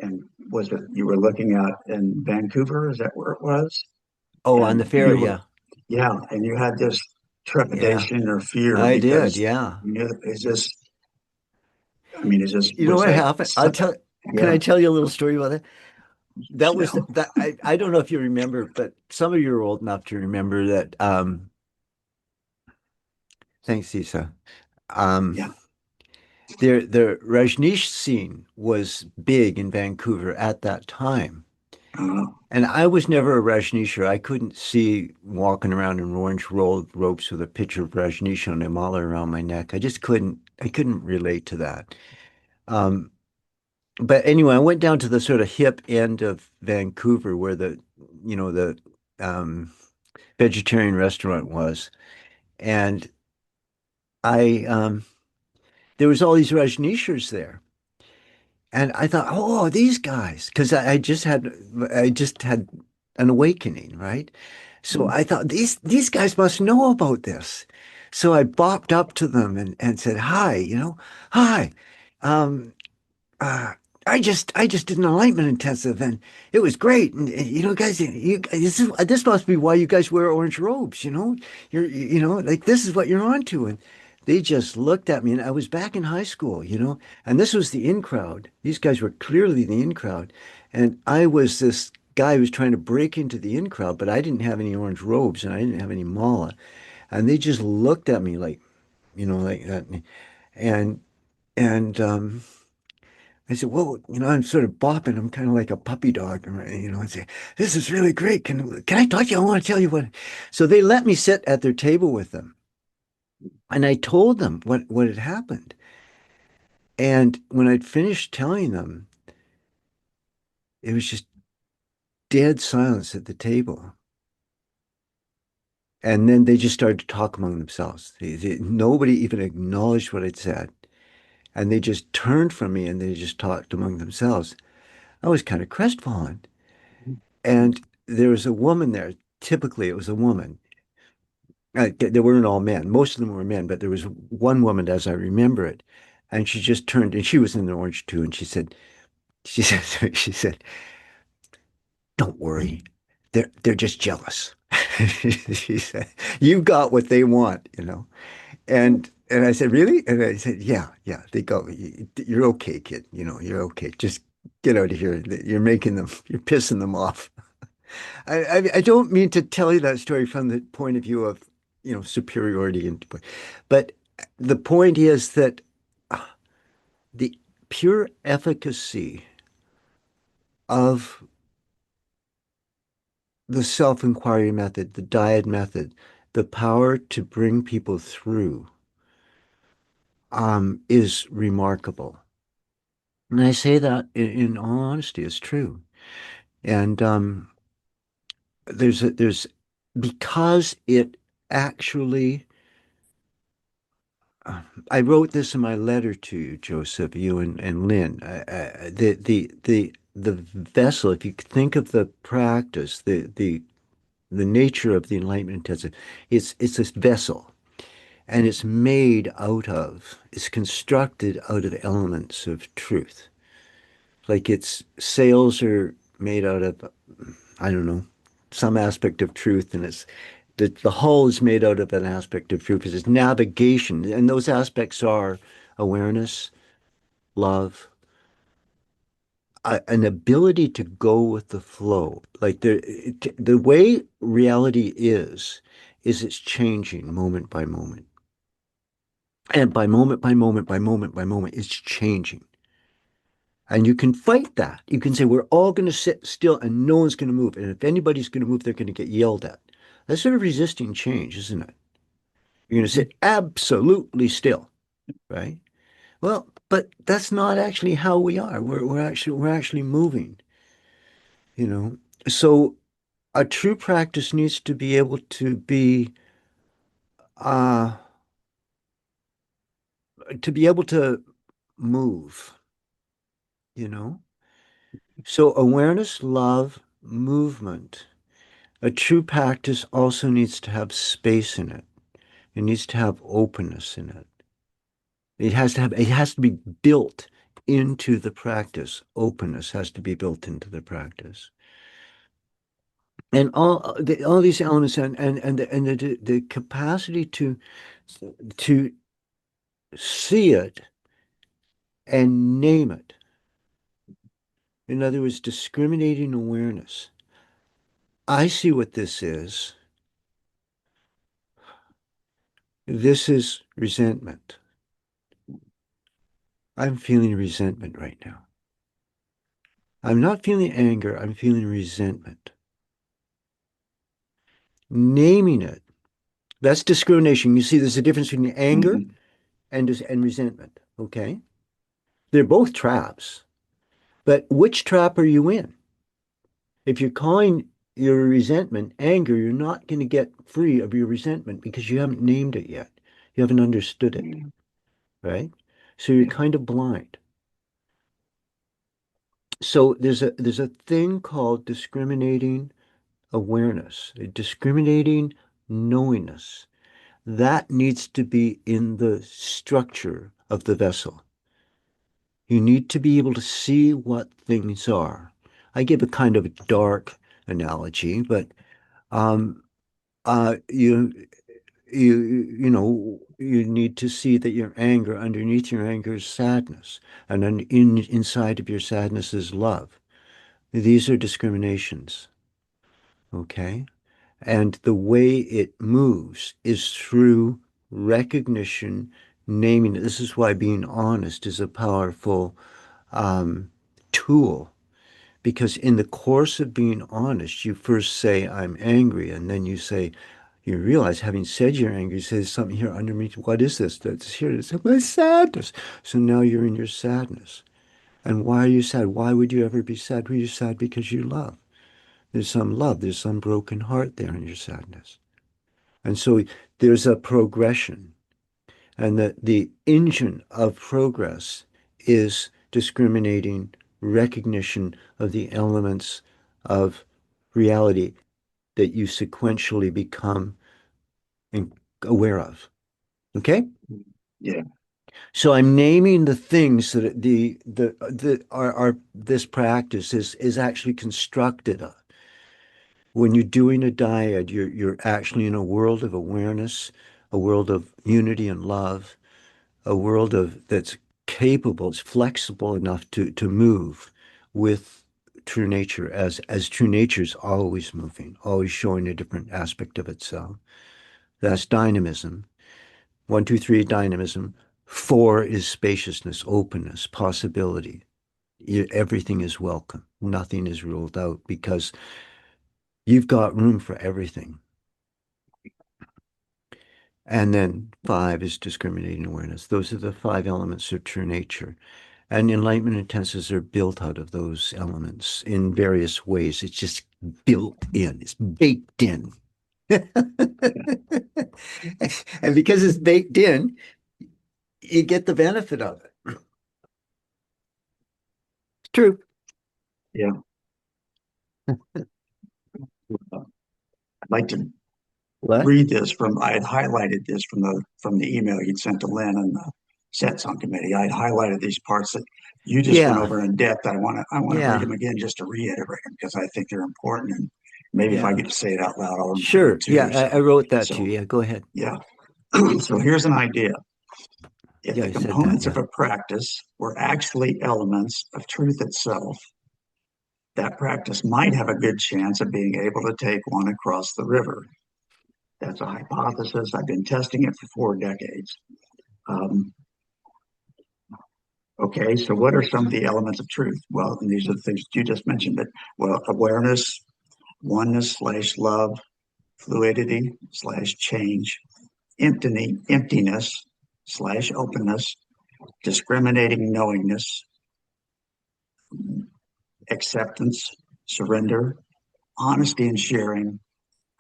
B: and was it you were looking out in Vancouver? Is that where it was?
C: Oh, on the
B: And you
C: ferry,
B: were,
C: yeah.
B: yeah, and you had this
C: Yeah,
B: trepidation or fear
C: I did,
B: because
C: yeah.
B: you knew is this. I mean, is this
C: You know
B: was
C: what
B: that?
C: happened? Can
B: Yeah,
C: I tell you a little story about that? That was
B: no,
C: that I don't know if you remember, but some of you are old enough to remember that thanks, Isa. Um
B: yeah,
C: the Rajneesh scene was big in Vancouver at that time.
B: uh,
C: And I was never a Rajneesher. I couldn't see walking around in orange rolled ropes with a picture of Rajneesh on a mala around my neck. I couldn't relate to that. Um, but anyway, I went down to the sort of hip end of Vancouver where the um, vegetarian restaurant was. And I, there was all these Rajneeshers there. And I thought, oh, these guys, because I just had an awakening, right? So I thought these guys must know about this. So I bopped up to them and said, hi, hi. Um, uh, I just did an enlightenment intensive and it was great. And you know, guys, this must be why you guys wear orange robes, you know? You know, like this is what you're on to. And they just looked at me and I was back in high school, you know, and this was the in crowd. These guys were clearly the in crowd. And I was this guy who was trying to break into the in crowd, but I didn't have any orange robes and I didn't have any mala. And they just looked at me like, you know, like that. And, and, I said, well, you know, I'm sort of bopping. I'm kind of like a puppy dog, you know, and say, this is really great. Can I talk to you? I want to tell you what. So they let me sit at their table with them. And I told them what had happened. And when I'd finished telling them, it was just dead silence at the table. And then they just started to talk among themselves. Nobody even acknowledged what I'd said. And they just turned from me and they just talked among themselves. I was kind of crestfallen. And there was a woman there. Typically, it was a woman. They weren't all men. Most of them were men, but there was one woman, as I remember it, and she just turned, and she was in the orange too, and she said, she said, "Don't worry, they're just jealous." She said, "You got what they want, you know." And I said, "Really?" And I said, "Yeah, yeah." They go, "You're okay, kid. You know, you're okay. Just get out of here. You're making them, you're pissing them off." I don't mean to tell you that story from the point of view of, you know, superiority, but the point is that the pure efficacy of the self-inquiry method, the dyad method, the power to bring people through, is remarkable. And I say that in all honesty, it's true. And there's because it actually I wrote this in my letter to you, Joseph, you and Lynn. The vessel, if you think of the practice, the nature of the Enlightenment Intensive, it's this vessel, and it's constructed out of elements of truth. Like its sails are made out of, I don't know, some aspect of truth, and the hull is made out of an aspect of truth. It's navigation, and those aspects are awareness, love, an ability to go with the flow. Like the way reality is it's changing moment by moment. And by moment by moment by moment by moment, it's changing. And you can fight that. You can say, we're all going to sit still and no one's going to move. And if anybody's going to move, they're going to get yelled at. That's sort of resisting change, isn't it? You're going to sit absolutely still, right? Well, but that's not actually how we are. We're actually moving, you know. So a true practice needs to be able uh to be able to move, you know. So awareness, love, movement. A true practice also needs to have space in it. It needs to have openness in it. It has to be built into the practice. Openness has to be built into the practice. And all these elements and the capacity to see it and name it. In other words, discriminating awareness. I see what this is. This is resentment. I'm feeling resentment right now. I'm not feeling anger, I'm feeling resentment. Naming it, that's discrimination. You see, there's a difference between anger and resentment, okay? They're both traps, but which trap are you in? If you're calling your resentment anger, you're not going to get free of your resentment because you haven't named it yet. You haven't understood it, right? So you're kind of blind. So there's a thing called discriminating awareness, a discriminating knowingness. That needs to be in the structure of the vessel. You need to be able to see what things are. I give a kind of a dark analogy, but um, you you need to see that your anger, underneath your anger is sadness, and inside of your sadness is love. These are discriminations, okay? And the way it moves is through recognition, naming it. This is why being honest is a powerful tool, because in the course of being honest, you first say, I'm angry, and then you realize, having said you're angry, you say something here underneath. What is this that's here? It's my sadness. So now you're in your sadness. And why are you sad? Why would you ever be sad? Well, you're sad because you love. There's some love. There's some broken heart there in your sadness. And so there's a progression. And the engine of progress is discriminating recognition of the elements of reality that you sequentially become aware of. Okay?
B: Yeah.
C: So I'm naming the things that the are this practice is actually constructed of. When you're doing a dyad, you're actually in a world of awareness, a world of unity and love, a world of that's capable, it's flexible enough to move with true nature, as true nature is always moving, always showing a different aspect of itself. That's dynamism. 1, 2, 3, dynamism. 4 is spaciousness, openness, possibility. Everything is welcome. Nothing is ruled out because you've got room for everything. And then 5 is discriminating awareness. Those are the 5 elements of true nature. And enlightenment intensives are built out of those elements in various ways. It's just built in, it's baked in. And because it's baked in, you get the benefit of it. It's true.
B: Yeah. I'd like to
C: What?
B: read this I had highlighted this from the email you'd sent to Lynn and the Satsang committee. I'd highlighted these parts that you just went
C: Yeah.
B: over in depth. I want to read
C: Yeah.
B: them again just to reiterate them because I think they're important. And maybe if I
C: Yeah.
B: get to say it out loud, I'll remember
C: Sure.
B: it too.
C: Yeah. I wrote that
B: So,
C: too. Yeah. Go ahead.
B: yeah. So here's an idea. If
C: Yeah.
B: the
C: I said that.
B: components
C: Yeah.
B: of a practice were actually elements of truth itself, that practice might have a good chance of being able to take one across the river. That's a hypothesis. I've been testing it for 4 decades. Um, okay, so what are some of the elements of truth? Well, and these are the things you just mentioned. That well, awareness, oneness slash love, fluidity slash change, emptiness slash openness, discriminating knowingness, acceptance, surrender, honesty and sharing,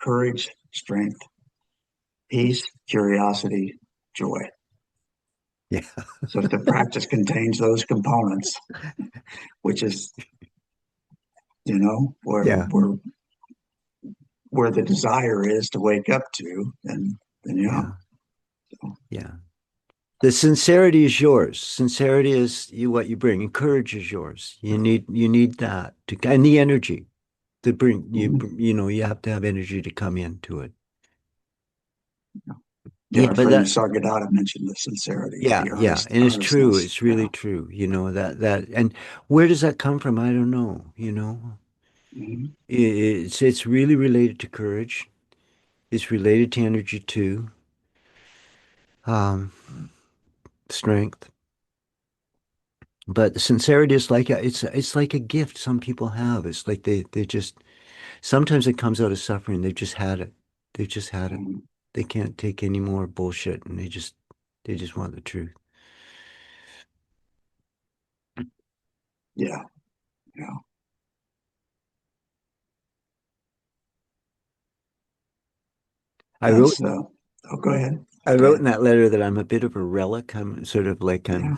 B: courage, strength, peace, curiosity, joy.
C: Yeah.
B: So if the practice contains those components, which is, where
C: Yeah.
B: where the desire is to wake up to, then yeah.
C: Yeah. Yeah. The sincerity is yours. Sincerity is what you bring. And courage is yours. You need that and the energy to bring you have to have energy to come into it.
B: Yeah,
C: Yeah,
B: our
C: but
B: friend
C: that
B: Sargadata mentioned the sincerity,
C: yeah,
B: the
C: yeah. And it's true.
B: earnestness.
C: It's
B: Yeah.
C: really true. That and where does that come from? I don't know.
B: Mhm.
C: It's really related to courage. It's related to energy too. Um, strength. But sincerity is like it's like a gift some people have. It's like they just sometimes it comes out of suffering. They've just had it. They've just had it.
B: Mhm.
C: They can't take any more bullshit, and they just want the truth.
B: Yeah, yeah.
C: I wrote
B: That's oh, go ahead.
C: I
B: Go
C: wrote
B: ahead.
C: in that letter that I'm a bit of a relic. I'm sort of like
B: Yeah.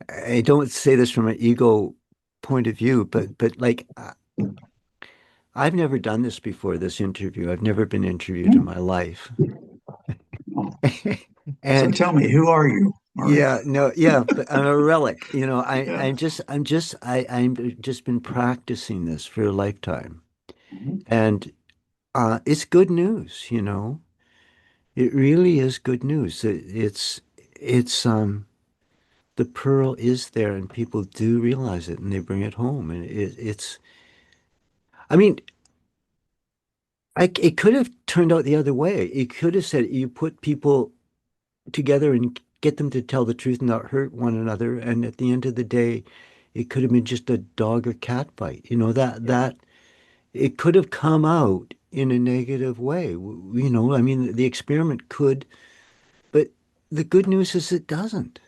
C: I don't say this from an ego point of view, but like I've never done this before, this interview. I've never been interviewed in my life.
B: Oh. So
C: And
B: tell me, who are you? Murray?
C: Yeah, no, yeah, but I'm a relic. You know,
B: Yeah.
C: I'm just been practicing this for a lifetime.
B: Mhm.
C: And it's good news, you know. It really is good news. It's the pearl is there and people do realize it and they bring it home. And it's I mean, it could have turned out the other way. It could have said you put people together and get them to tell the truth and not hurt one another. And at the end of the day, it could have been just a dog or cat fight. You know, that it could have come out in a negative way. You know, I mean, the experiment could, but the good news is it doesn't.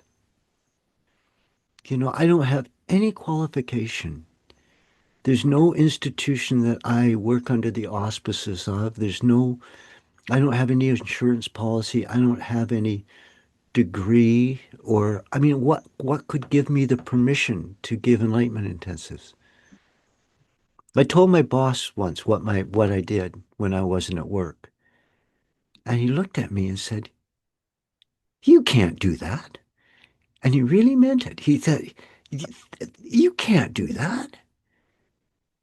C: You know, I don't have any qualification. There's no institution that I work under the auspices of. I don't have any insurance policy. I don't have any degree or, I mean, what could give me the permission to give enlightenment intensives? I told my boss once what I did when I wasn't at work. And he looked at me and said, "You can't do that." And he really meant it. He said, "You can't do that."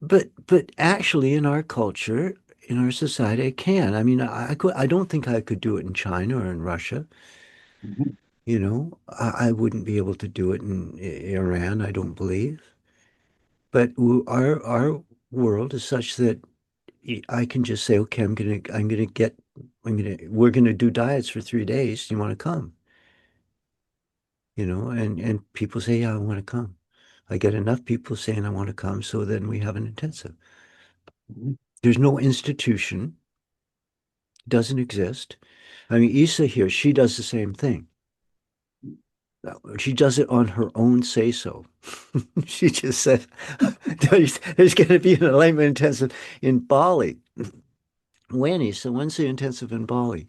C: But actually in our culture, in our society, I can. I mean, I don't think I could do it in China or in Russia.
B: Mhm.
C: You know, I wouldn't be able to do it in Iran, I don't believe. But our world is such that I can just say, okay, we're gonna do diets for 3 days. Do you want to come? You know, and people say, yeah, I want to come. I get enough people saying I want to come, so then we have an intensive.
B: Mhm.
C: There's no institution, doesn't exist. I mean, Isa here, she does the same thing. She does it on her own say so. She just said, there's going to be an enlightenment intensive in Bali. When, Isa? When's the intensive in Bali?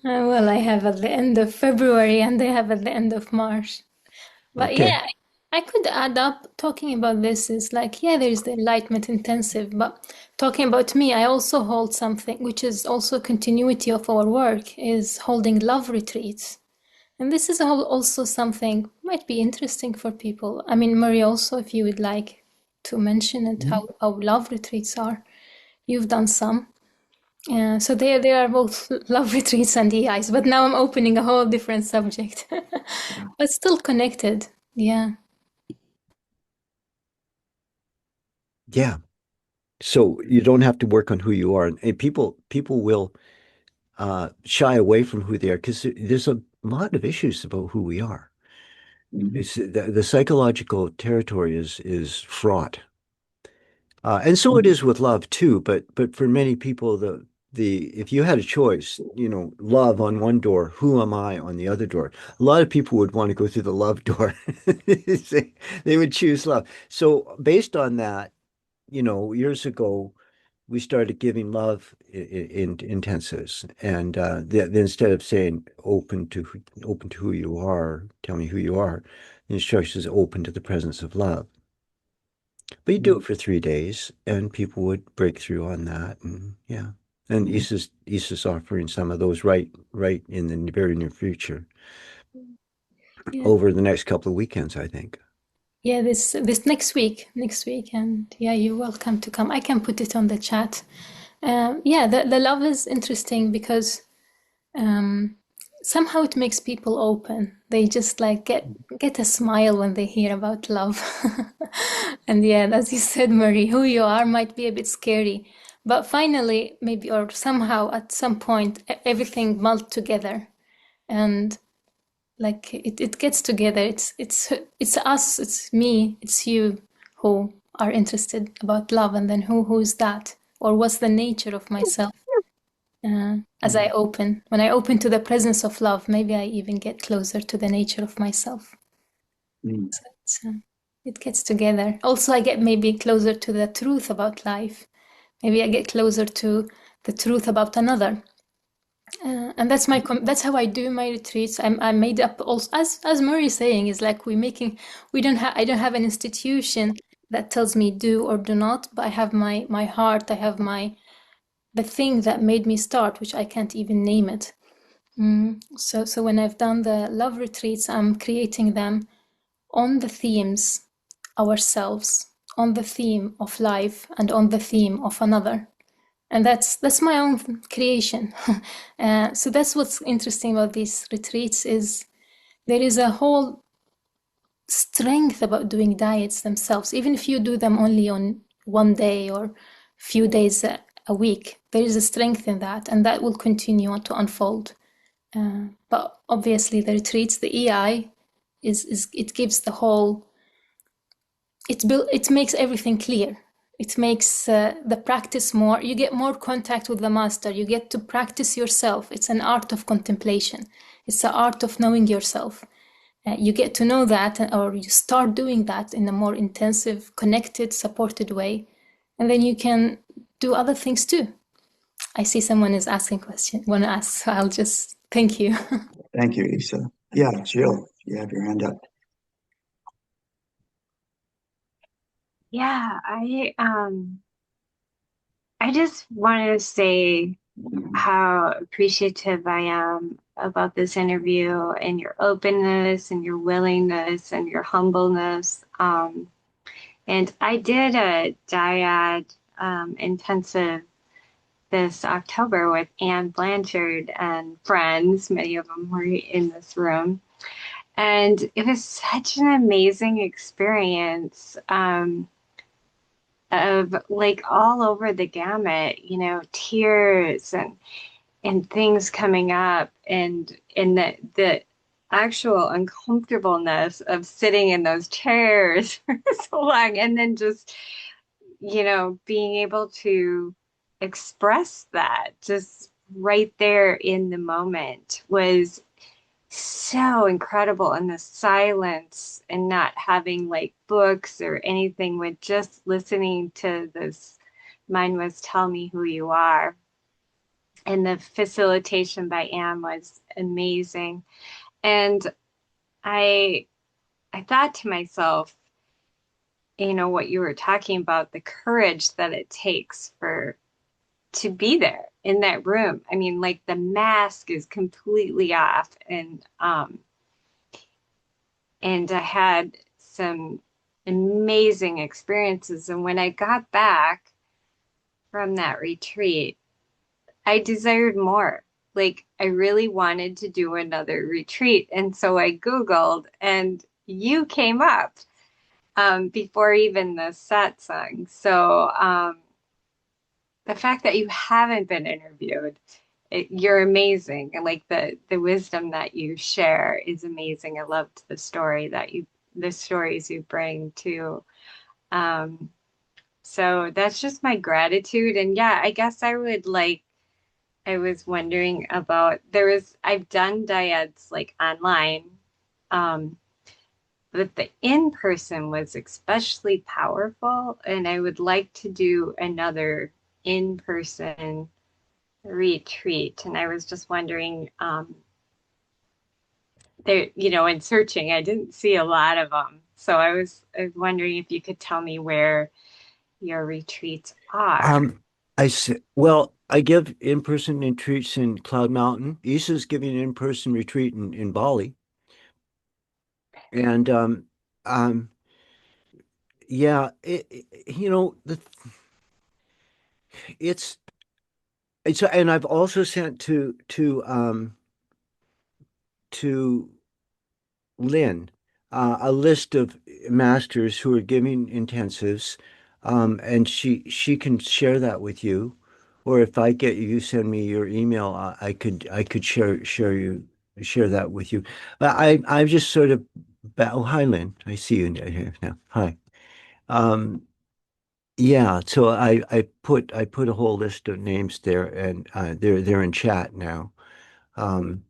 E: Well, I have at the end of February and I have at the end of March. But
C: Okay.
E: yeah, I could add up talking about this is like, yeah, there's the Enlightenment Intensive, but talking about me, I also hold something which is also continuity of our work, is holding love retreats. And this is also something might be interesting for people. I mean, Marie, also, if you would like to mention it,
B: Mhm.
E: how love retreats are. You've done some. So they are both love retreats and EIs, but now I'm opening a whole different subject,
B: Yeah.
E: but still connected. Yeah.
C: Yeah. So you don't have to work on who you are. And people will shy away from who they are because there's a lot of issues about who we are.
B: Mhm.
C: It's the psychological territory is fraught. And so it is with love too, but for many people, the if you had a choice, you know, love on one door, who am I on the other door? A lot of people would want to go through the love door. They would choose love. So based on that, you know, years ago, we started giving love in intensives, and instead of saying open to who you are, tell me who you are, the instruction is open to the presence of love. But you do
B: Mhm.
C: it for 3 days, and people would break through on that, and yeah. And
B: Mhm.
C: Isa's offering some of those right in the very near future,
E: Yeah.
C: over the next couple of weekends, I think.
E: Yeah, this next week, and yeah, you're welcome to come. I can put it on the chat. Yeah, the love is interesting because um, somehow it makes people open. They just like get a smile when they hear about love. And yeah, as you said, Marie, who you are might be a bit scary, but finally, maybe or somehow at some point, everything melt together, and like it gets together. It's us, it's me, it's you who are interested about love, and then who's that, or what's the nature of myself. As I open, when I open to the presence of love, maybe I even get closer to the nature of myself.
B: Mhm.
E: So it gets together. Also, I get maybe closer to the truth about life. Maybe I get closer to the truth about another. And that's how I do my retreats. I made up also, as Murray is saying, is like I don't have an institution that tells me do or do not, but I have my heart. I have the thing that made me start, which I can't even name it. So when I've done the love retreats, I'm creating them on the themes ourselves, on the theme of life, and on the theme of another. And that's my own creation. So that's what's interesting about these retreats, is there is a whole strength about doing dyads themselves. Even if you do them only on one day or few days a week, there is a strength in that, and that will continue on to unfold. But obviously the retreats, the EI, is it gives the whole, it makes everything clear. It makes the practice more, you get more contact with the master, you get to practice yourself. It's an art of contemplation. It's the art of knowing yourself. You get to know that, or you start doing that in a more intensive, connected, supported way. And then you can do other things too. I see someone is asking a question, want to ask, so I'll just thank you.
B: Thank you, Isa. Yeah, Jill, you have your hand up.
F: Yeah, I just want to say how appreciative I am about this interview and your openness and your willingness and your humbleness. And I did a dyad intensive this October with Anne Blanchard and friends. Many of them were in this room. And it was such an amazing experience. Of like all over the gamut, you know, tears and things coming up, and the actual uncomfortableness of sitting in those chairs for so long, and then just, you know, being able to express that just right there in the moment was so incredible. And the silence and not having like books or anything, with just listening to this Mine Was Tell Me Who You Are. And the facilitation by Anne was amazing. And I I thought to myself, you know, what you were talking about, the courage that it takes for to be there in that room. I mean, like the mask is completely off, and I had some amazing experiences. And when I got back from that retreat, I desired more. Like, I really wanted to do another retreat. And so I Googled, and you came up before even the satsang. So the fact that you haven't been interviewed, you're amazing. And like the wisdom that you share is amazing. I loved the stories you bring to. Um, so that's just my gratitude. And yeah, I guess I was wondering about, I've done dyads like online, um, but the in-person was especially powerful. And I would like to do another in-person retreat. And I was just wondering, there, you know, in searching, I didn't see a lot of them. So I was wondering if you could tell me where your retreats are.
C: Well, I give in-person retreats in Cloud Mountain. Isa's giving an in-person retreat in Bali. And um, yeah, you know, it's and I've also sent to Lynn a list of masters who are giving intensives, and she can share that with you. Or if I get you, send me your email, I could share that with you. But I've just sort of oh, hi Lynn, I see you here now. Hi. Um, yeah, so I put a whole list of names there, and they're in chat now. Um,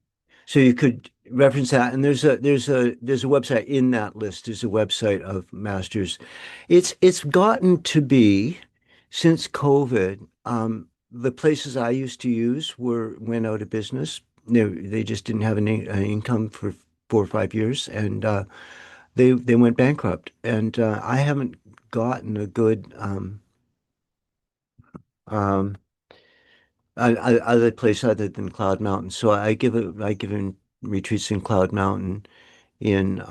C: so you could reference that, and there's a website in that list. There's a website of masters. It's gotten to be, since COVID, the places I used to use went out of business. They just didn't have an income for 4 or 5 years, and they went bankrupt. And I haven't gotten a good um, other place other than Cloud Mountain. So I give retreats in Cloud Mountain in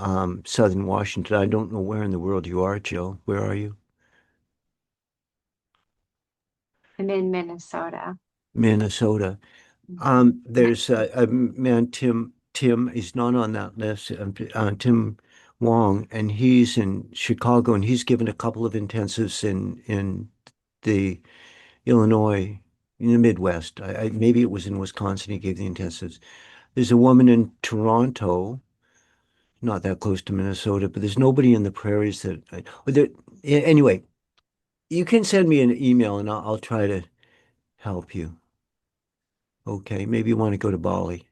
C: Southern Washington. I don't know where in the world you are, Jill. Where are you?
F: I'm in Minnesota.
C: Minnesota. There's a man, Tim, he's not on that list, Tim Wong, and he's in Chicago, and he's given a couple of intensives in the Illinois, in the Midwest. Maybe it was in Wisconsin he gave the intensives. There's a woman in Toronto, not that close to Minnesota, but there's nobody in the prairies that anyway, you can send me an email and I'll try to help you. Okay, maybe you want to go to Bali.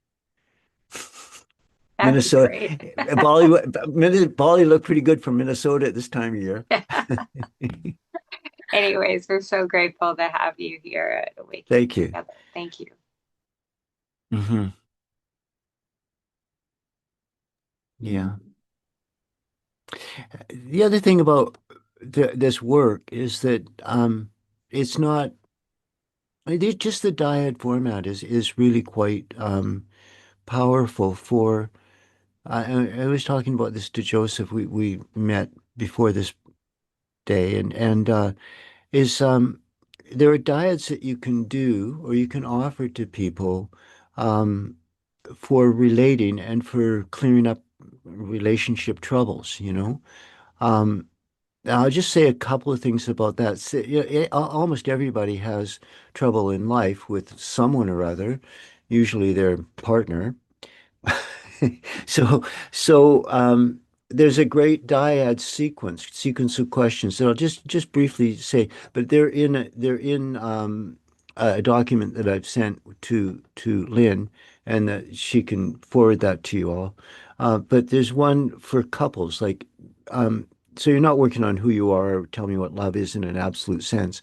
F: That'd be
C: Minnesota,
F: great.
C: Bali looked pretty good from Minnesota at this time of year.
F: Anyways, we're so grateful to have you here at Awakening
C: Thank you.
F: Together. Thank you.
C: Hmm. Yeah. The other thing about this work is that it's not just the dyad format is really quite powerful for. I was talking about this to Joseph. We met before this day, and is there are dyads that you can do or you can offer to people um, for relating and for clearing up relationship troubles, you know. Um, I'll just say a couple of things about that. Almost everybody has trouble in life with someone or other, usually their partner. So, so there's a great dyad sequence of questions that I'll just briefly say, but they're in a document that I've sent to Lynn, and that she can forward that to you all. But there's one for couples, like so you're not working on who you are or tell me what love is in an absolute sense,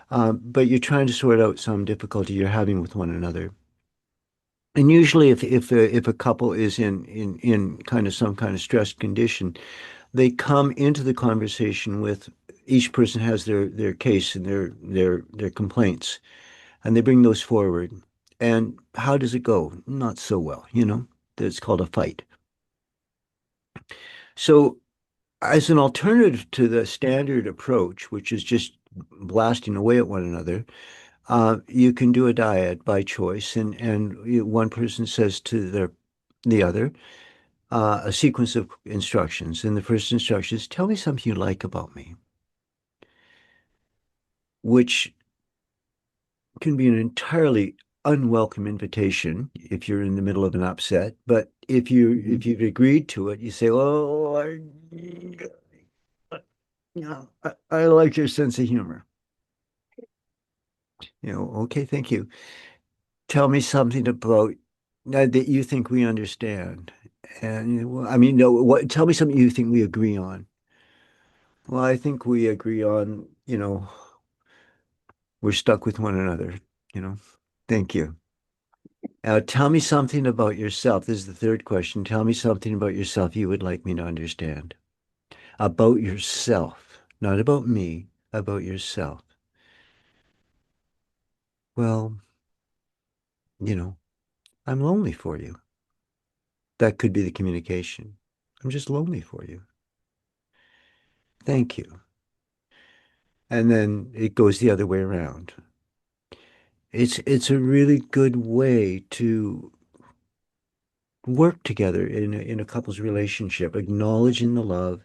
C: but you're trying to sort out some difficulty you're having with one another. And usually, if a couple is in kind of some kind of stressed condition, they come into the conversation with each person has their case and their complaints, and they bring those forward. And how does it go? Not so well, you know. It's called a fight. So, as an alternative to the standard approach, which is just blasting away at one another, you can do a dyad by choice, and one person says to the other a sequence of instructions. And the first instruction is, tell me something you like about me, which can be an entirely unwelcome invitation if you're in the middle of an upset. But if you've agreed to it, you say, "Oh, I like your sense of humor." You know, okay, thank you. Tell me something about that you think we understand. And well, I mean, no, tell me something you think we agree on. Well, I think we agree on, you know, we're stuck with one another, you know. Thank you. Now, tell me something about yourself. This is the third question. Tell me something about yourself you would like me to understand. About yourself, not about me, about yourself. Well, you know, I'm lonely for you. That could be the communication. I'm just lonely for you. Thank you. And then it goes the other way around. It's a really good way to work together in a couple's relationship, acknowledging the love,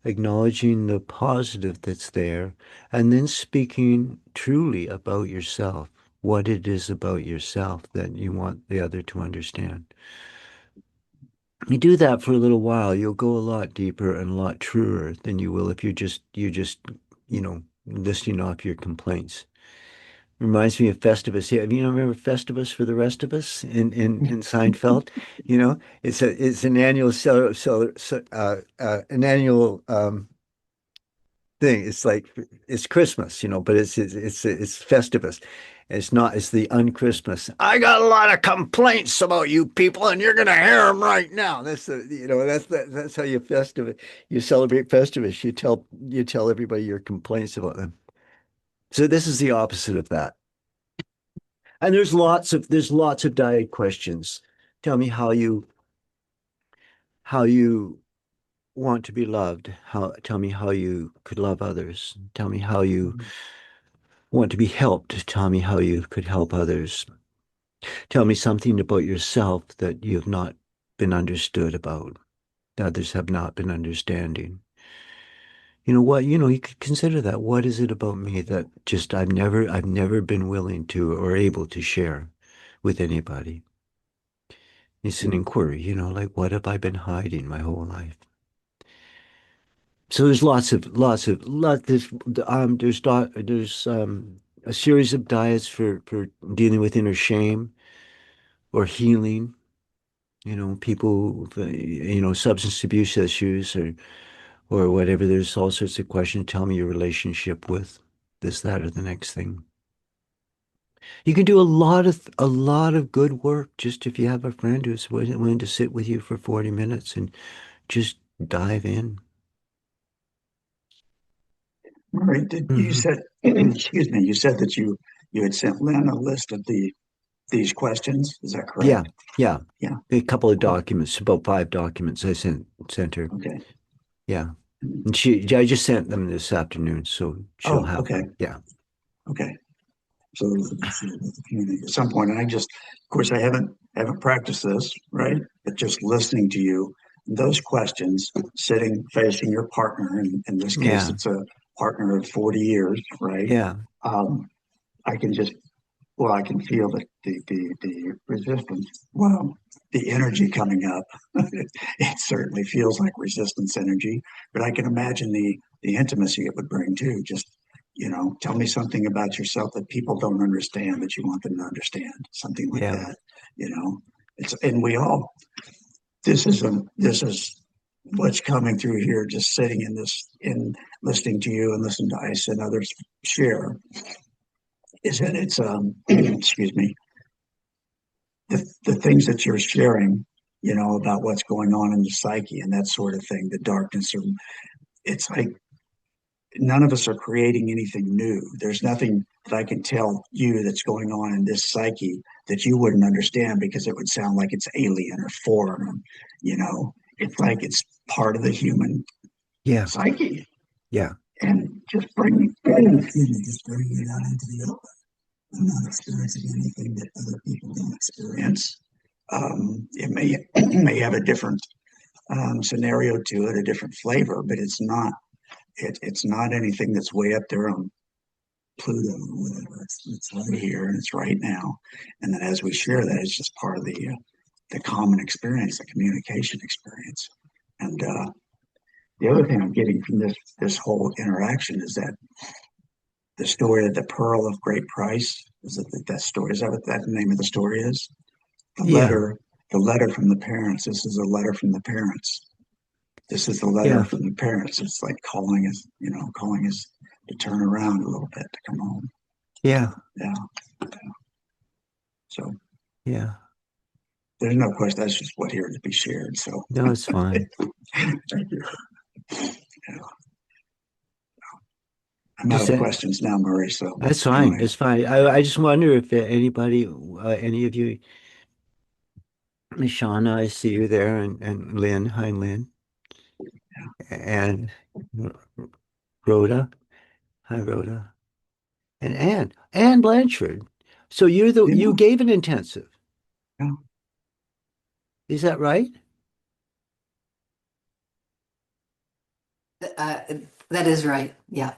C: acknowledging the positive that's there, and then speaking truly about yourself, what it is about yourself that you want the other to understand. You do that for a little while, you'll go a lot deeper and a lot truer than you will if you just, you know, listing off your complaints. Reminds me of Festivus. Yeah, you know, remember Festivus for the rest of us in Seinfeld? You know, it's an annual an annual thing. It's like it's Christmas, you know, but it's Festivus. It's not. It's the un-Christmas. I got a lot of complaints about you people, and you're gonna hear them right now. That's the you know that's how you celebrate Festivus. You tell everybody your complaints about them. So this is the opposite of that. And there's lots of dyad questions. Tell me how you want to be loved. Tell me how you could love others. Tell me how you want to be helped. Tell me how you could help others. Tell me something about yourself that you have not been understood about, that others have not been understanding. You know what, you could consider that. What is it about me that just I've never been willing to or able to share with anybody? It's an inquiry, like what have I been hiding my whole life? So there's there's a series of diets for dealing with inner shame or healing. People, substance abuse issues or whatever. There's all sorts of questions. Tell me your relationship with this, that, or the next thing. You can do a lot of good work just if you have a friend who's willing to sit with you for 40 minutes and just dive in.
B: Murray, you said, excuse me, you said that you had sent Lynn a list of these questions. Is that
C: Yeah,
B: correct?
C: yeah.
B: Yeah.
C: A couple of documents, about 5 documents I sent her.
B: Okay.
C: Yeah. And I just sent them this afternoon, so she'll
B: Oh,
C: have
B: okay.
C: them. Yeah.
B: Okay. So with the community at some point, and of course, I haven't practiced this, right? But just listening to you, those questions, sitting facing your partner, and in this case,
C: Yeah.
B: it's a partner of 40 years, right?
C: Yeah.
B: Um, I can just, well, I can feel the resistance. Well, the energy coming up. It certainly feels like resistance energy, but I can imagine the intimacy it would bring too. Just tell me something about yourself that people don't understand that you want them to understand. Something like
C: Yeah.
B: that. You know, it's and we all. This is what's coming through here. Just sitting in listening to you and listening to Ice and others share is that it's excuse me, the things that you're sharing, about what's going on in the psyche and that sort of thing, the darkness, or it's like none of us are creating anything new. There's nothing that I can tell you that's going on in this psyche that you wouldn't understand because it would sound like it's alien or foreign. It's like it's part of the human
C: Yeah.
B: psyche.
C: Yeah.
B: And just bringing it out into the open. I'm not experiencing anything that other people don't experience. It may have a different scenario to it, a different flavor, but it's not anything that's way up there on Pluto or whatever. It's right here and it's right now. And then as we share that, it's just part of the common experience, the communication experience. And the other thing I'm getting from this whole interaction is that the story of the pearl of great price, is it that story? Is that what that name of the story is? The
C: Yeah.
B: letter, the letter from the parents. This is a letter from the parents. This is the letter
C: Yeah.
B: from the parents. It's like calling us to turn around a little bit, to come home.
C: Yeah.
B: Yeah. So
C: Yeah.
B: there's no question. That's just what here to be shared. So
C: No, it's fine.
B: thank you. Yeah. I'm out
C: Just
B: of questions now, Murray. So
C: That's fine.
B: anyway,
C: It's fine. I just wonder if anybody, any of you, Shauna, I see you there, and Lynn, hi Lynn, and Rhoda, hi Rhoda, and Anne Blanchard. So you
B: yeah,
C: gave an intensive,
B: yeah.
C: is that right?
G: Uh, that is right. Yeah.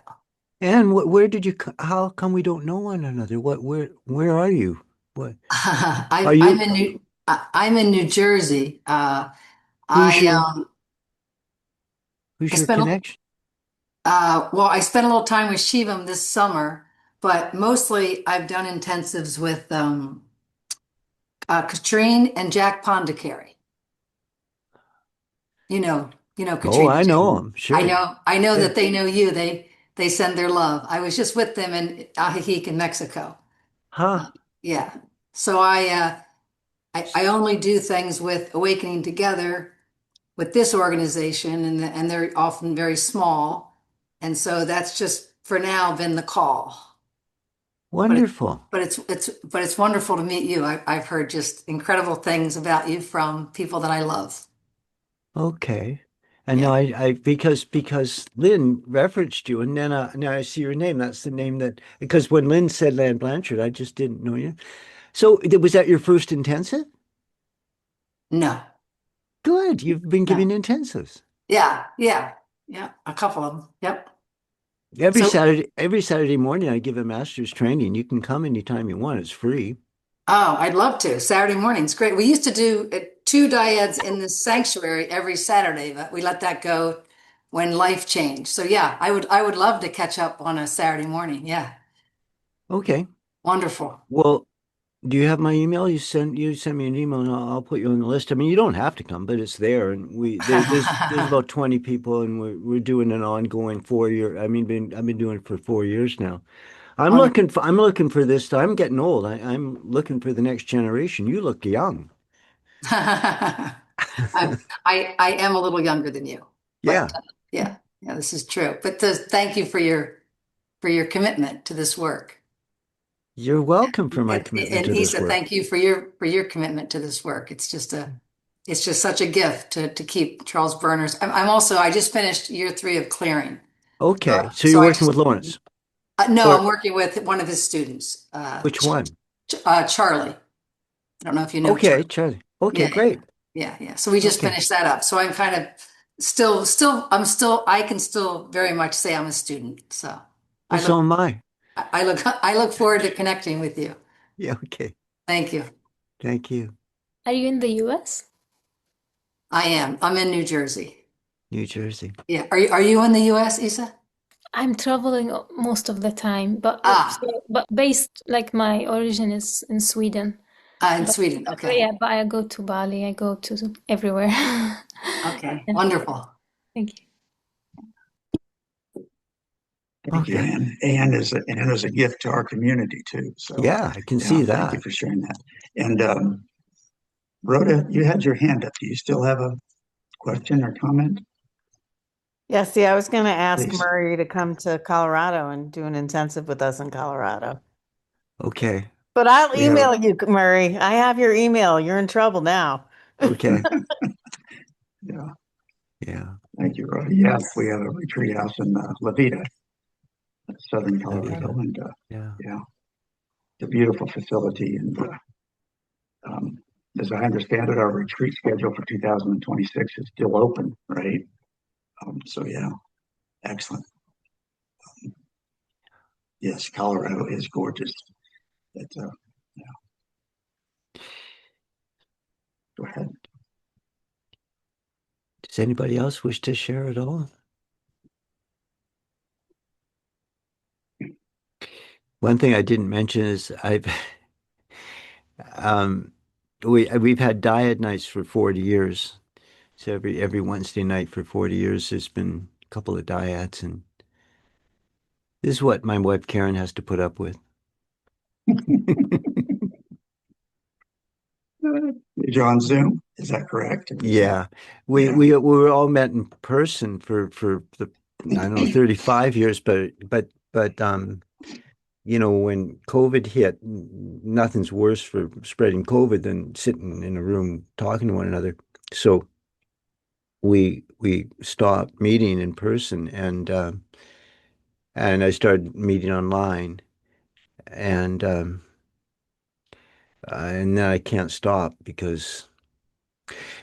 C: And where did you? How come we don't know one another? Where are you? What are
G: I'm
C: you?
G: in I'm in New Jersey.
C: Who's
G: I
C: your
G: um I
C: who's your
G: spent
C: connection?
G: well, I spent a little time with Shivam this summer, but mostly I've done intensives with Katrine and Jack Pondicary.
C: Oh,
G: Katrine
C: I
G: and Jack.
C: know him. Sure.
G: I know
C: Yeah.
G: that they know you. They send their love. I was just with them in Ajijic in Mexico.
C: Huh?
G: Yeah. So I only do things with Awakening Together with this organization, and they're often very small. And so that's just for now been the call.
C: Wonderful.
G: But it's wonderful to meet you. I've heard just incredible things about you from people that I love.
C: Okay. And
G: Yeah.
C: now because Lynn referenced you, and then now I see your name. That's the name that because when Lynn said Land Blanchard, I just didn't know you. So was that your first intensive?
G: No,
C: Good. You've been
G: no.
C: giving intensives
G: Yeah, yeah, yeah. A couple of them. Yep.
C: every
G: So,
C: Saturday. Every Saturday morning, I give a master's training. You can come anytime you want. It's free.
G: oh, I'd love to. Saturday morning's great. We used to do two dyads in the sanctuary every Saturday, but we let that go when life changed. So yeah, I would love to catch up on a Saturday morning. Yeah.
C: Okay.
G: Wonderful.
C: Well, do you have my email? You send me an email, and I'll put you on the list. I mean, you don't have to come, but it's there, and there's about 20 people, and we're doing an ongoing 4 year. I mean, I've been doing it for 4 years now.
G: Wonderful.
C: I'm looking for this. I'm getting old. I'm looking for the next generation. You look young.
G: I am a little younger than you, but
C: Yeah,
G: yeah, yeah, this is true. But thank you for your commitment to this work.
C: you're welcome for my commitment
G: And
C: to this
G: Isa,
C: work.
G: thank you for your commitment to this work. It's just such a gift to keep Charles Burners. I'm also I just finished year 3 of clearing.
C: Okay, so
G: So
C: you're
G: I
C: working
G: just
C: with Lawrence,
G: no,
C: or
G: I'm working with one of his students,
C: which one?
G: Charlie. I don't know if you know Charlie.
C: Okay, Charlie. Okay,
G: Yeah,
C: great.
G: yeah. So we just
C: Okay.
G: finished that up. So I'm kind of I can still very much say I'm a student. So
C: Well,
G: I look
C: so am I.
G: I look forward to connecting with you.
C: Yeah. Okay.
G: Thank you.
C: Thank you.
E: Are you in the US?
G: I am. I'm in New Jersey.
C: New Jersey.
G: Yeah. Are you in the US, Isa?
E: I'm traveling most of the time,
G: Ah,
E: but based like my origin is in Sweden.
G: in
E: But,
G: Sweden.
E: but
G: Okay.
E: yeah, but I go to Bali, I go to everywhere.
G: Okay.
E: Yeah,
G: Wonderful.
E: thank you.
B: Thank you,
C: Okay.
B: Anne. Anne is a gift to our community too. So,
C: Yeah, I can
B: yeah,
C: see
B: thank you
C: that.
B: for sharing that. And Rhoda, you had your hand up. Do you still have a question or comment?
A: Yeah, see, I was going to ask
B: Please.
A: Murray to come to Colorado and do an intensive with us in Colorado.
C: Okay.
A: But I'll
B: We have,
A: email you, Murray. I have your email. You're in trouble now.
C: Okay.
B: yeah,
C: Yeah.
B: thank you, Rhoda. Yes, we have a retreat house in La Vita, Southern Colorado.
C: Avita.
B: And
C: Yeah.
B: yeah, it's a beautiful facility. And um, as I understand it, our retreat schedule for 2026 is still open, right? So yeah, excellent. Yes, Colorado is gorgeous. It's yeah. Go ahead.
C: Does anybody else wish to share at all? One thing I didn't mention is I've um we've had dyad nights for 40 years. So every Wednesday night for 40 years there's been a couple of dyads, and this is what my wife Karen has to put up with.
B: You're on Zoom, is that correct?
C: Yeah. We
B: Yeah.
C: we we were all met in person for the I don't know 35 years, but when COVID hit, nothing's worse for spreading COVID than sitting in a room talking to one another. So we stopped meeting in person, and I started meeting online, and and then I can't stop because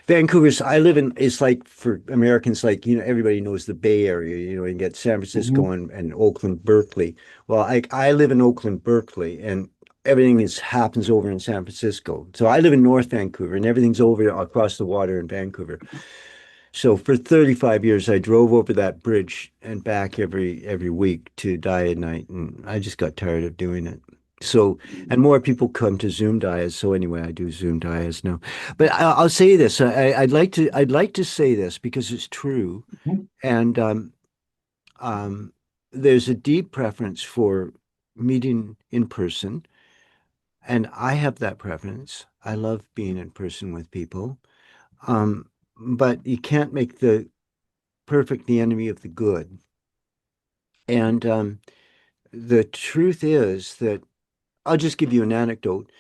C: I live in, it's like for Americans, like, everybody knows the Bay Area, you get San
B: Mhm.
C: Francisco and Oakland, Berkeley. Well, I live in Oakland, Berkeley, and everything happens over in San Francisco. So I live in North Vancouver, and everything's over across the water in Vancouver. So for 35 years, I drove over that bridge and back every week to Dyad night, and I just got tired of doing it. So, and more people come to Zoom Dyads. So anyway, I do Zoom Dyads now. But I'll say this: I'd like to say this because it's true,
B: Mhm.
C: and um, there's a deep preference for meeting in person, and I have that preference. I love being in person with people, um, but you can't make the perfect the enemy of the good. And the truth is that I'll just give you an anecdote.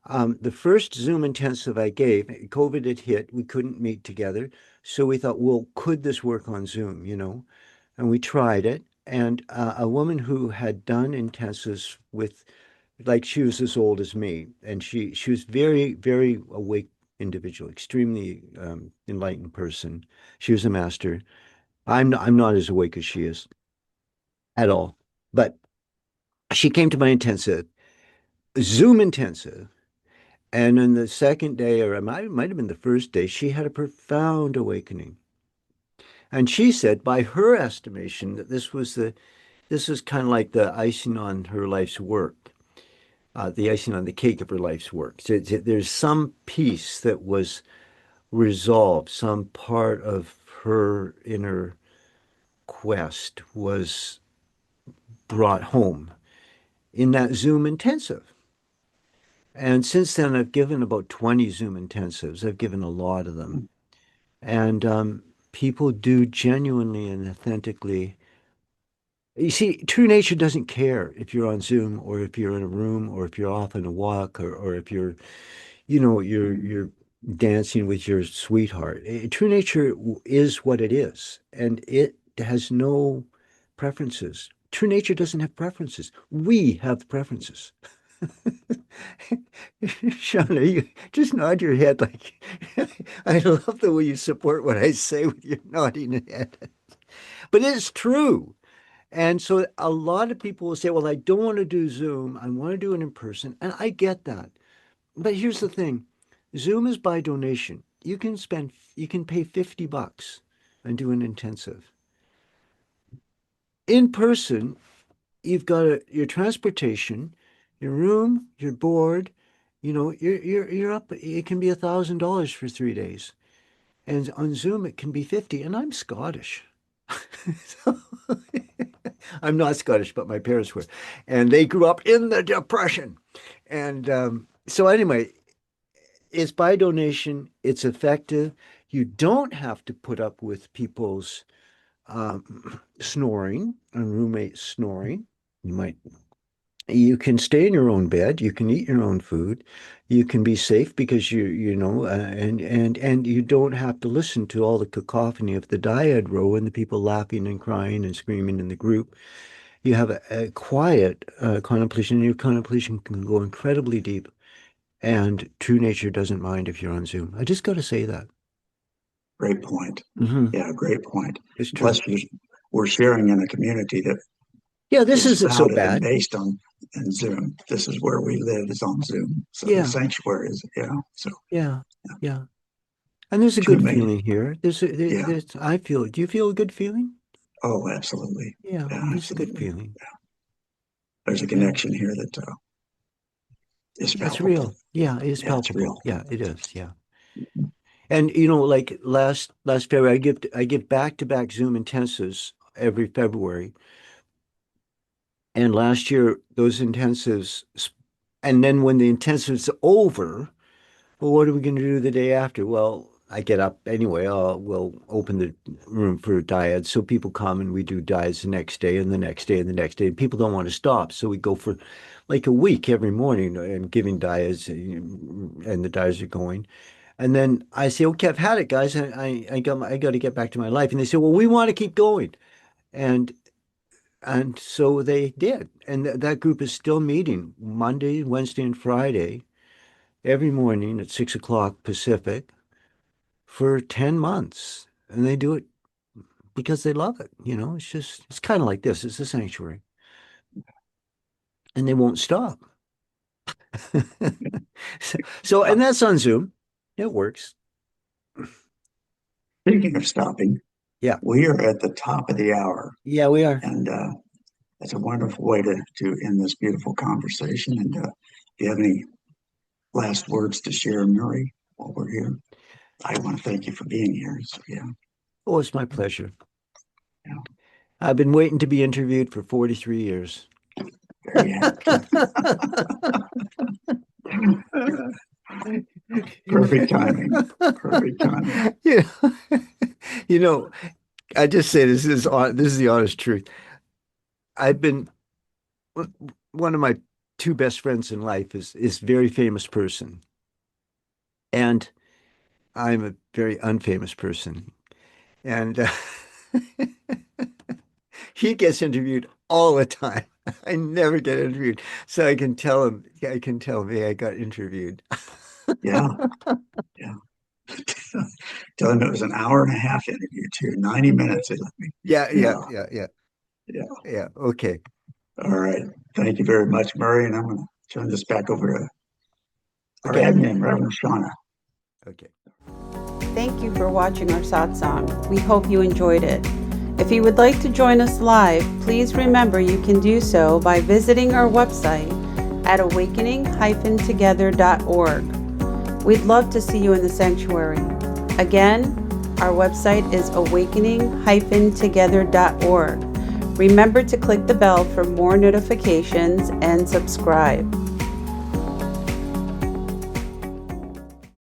C: The first Zoom intensive I gave, COVID had hit, we couldn't meet together. So we thought, well, could this work on Zoom, you know? And we tried it. And a woman who had done intensives with, like, she was as old as me, and she was very, very awake individual, extremely enlightened person. She was a master. I'm not as awake as she is at all. But she came to my intensive, Zoom intensive. And on the second day, or it might have been the first day, she had a profound awakening. And she said, by her estimation, that this was kind of like the icing on her life's work, the icing on the cake of her life's work. So there's some piece that was resolved, some part of her inner quest was brought home in that Zoom intensive. And since then, I've given about 20 Zoom intensives. I've given a lot of them. And people do genuinely and authentically. You see, true nature doesn't care if you're on Zoom or if you're in a room or if you're off on a walk or if you're, you know, you're dancing with your sweetheart. True nature is what it is, and it has no preferences. True nature doesn't have preferences. We have preferences. Shauna, you just nod your head like I love the way you support what I say with your nodding head. But it's true. And so a lot of people will say, well, I don't want to do Zoom. I want to do it in person. And I get that. But here's the thing. Zoom is by donation. You can pay $50 and do an intensive. In person, you've got your transportation, your room, your board, you know, you're up. It can be $1,000 for 3 days. And on Zoom, it can be 50. And I'm Scottish. So, I'm not Scottish, but my parents were. And they grew up in the Depression. And so anyway, it's by donation. It's effective. You don't have to put up with people's snoring and roommates snoring. You can stay in your own bed. You can eat your own food. You can be safe because you know, and you don't have to listen to all the cacophony of the dyad row and the people laughing and crying and screaming in the group. You have a quiet contemplation, and your contemplation can go incredibly deep. And true nature doesn't mind if you're on Zoom. I just got to say that.
B: Great point.
C: Mm-hmm.
B: Yeah, great point.
C: It's true.
B: Plus, we're sharing in a community that
C: Yeah, this
B: is
C: isn't so
B: founded and
C: bad.
B: based on Zoom. This is where we live, is on Zoom. So
C: Yeah.
B: the sanctuary is, so
C: Yeah, yeah. And there's a
B: too
C: good
B: many.
C: feeling here.
B: Yeah.
C: I feel, do you feel a good feeling?
B: Oh, absolutely.
C: Yeah,
B: Yeah,
C: it's a good
B: absolutely.
C: feeling.
B: There's a
C: Yeah,
B: connection here that is
C: it's
B: palpable.
C: real. Yeah, it is
B: Yeah, it's real.
C: palpable. Yeah, it is. Yeah. And you know, like last February, I give back-to-back Zoom intensives every February. And last year, those intensives, and then when the intensive's over, well, what are we going to do the day after? Well, I get up anyway. We'll open the room for Dyads. So people come and we do Dyads the next day and the next day and the next day. And people don't want to stop. So we go for like a week every morning and giving Dyads, and the Dyads are going. And then I say, okay, I've had it, guys. I got to get back to my life. And they say, well, we want to keep going. And so they did. And that group is still meeting Monday, Wednesday, and Friday every morning at 6 o'clock Pacific for 10 months. And they do it because they love it. You know, it's kind of like this. It's a sanctuary. And they won't stop. And that's on Zoom. It works.
B: Speaking of stopping,
C: Yeah.
B: we are at the top of the hour.
C: Yeah, we are.
B: And that's a wonderful way to end this beautiful conversation. And if you have any last words to share, Murray, while we're here, I want to thank you for being here. So, yeah.
C: Oh, it's my pleasure.
B: Yeah.
C: I've been waiting to be interviewed for 43 years.
B: Very happy. Perfect timing. Perfect timing.
C: Yeah. You know, I just say this is the honest truth. I've been one of my two best friends in life is a very famous person. And I'm a very unfamous person. And he gets interviewed all the time. I never get interviewed. So I can tell him, hey, I got interviewed.
B: Yeah. Yeah. Tell him it was an hour and a half interview too, 90 minutes.
C: Yeah. Okay.
B: All right. Thank you very much, Murray. And I'm going to turn this back over to our
C: Okay.
B: admin, Reverend Shauna.
C: Okay.
A: Thank you for watching our satsang. We hope you enjoyed it. If you would like to join us live, please remember you can do so by visiting our website at awakening-together.org. We'd love to see you in the sanctuary. Again, our website is awakening-together.org. Remember to click the bell for more notifications and subscribe.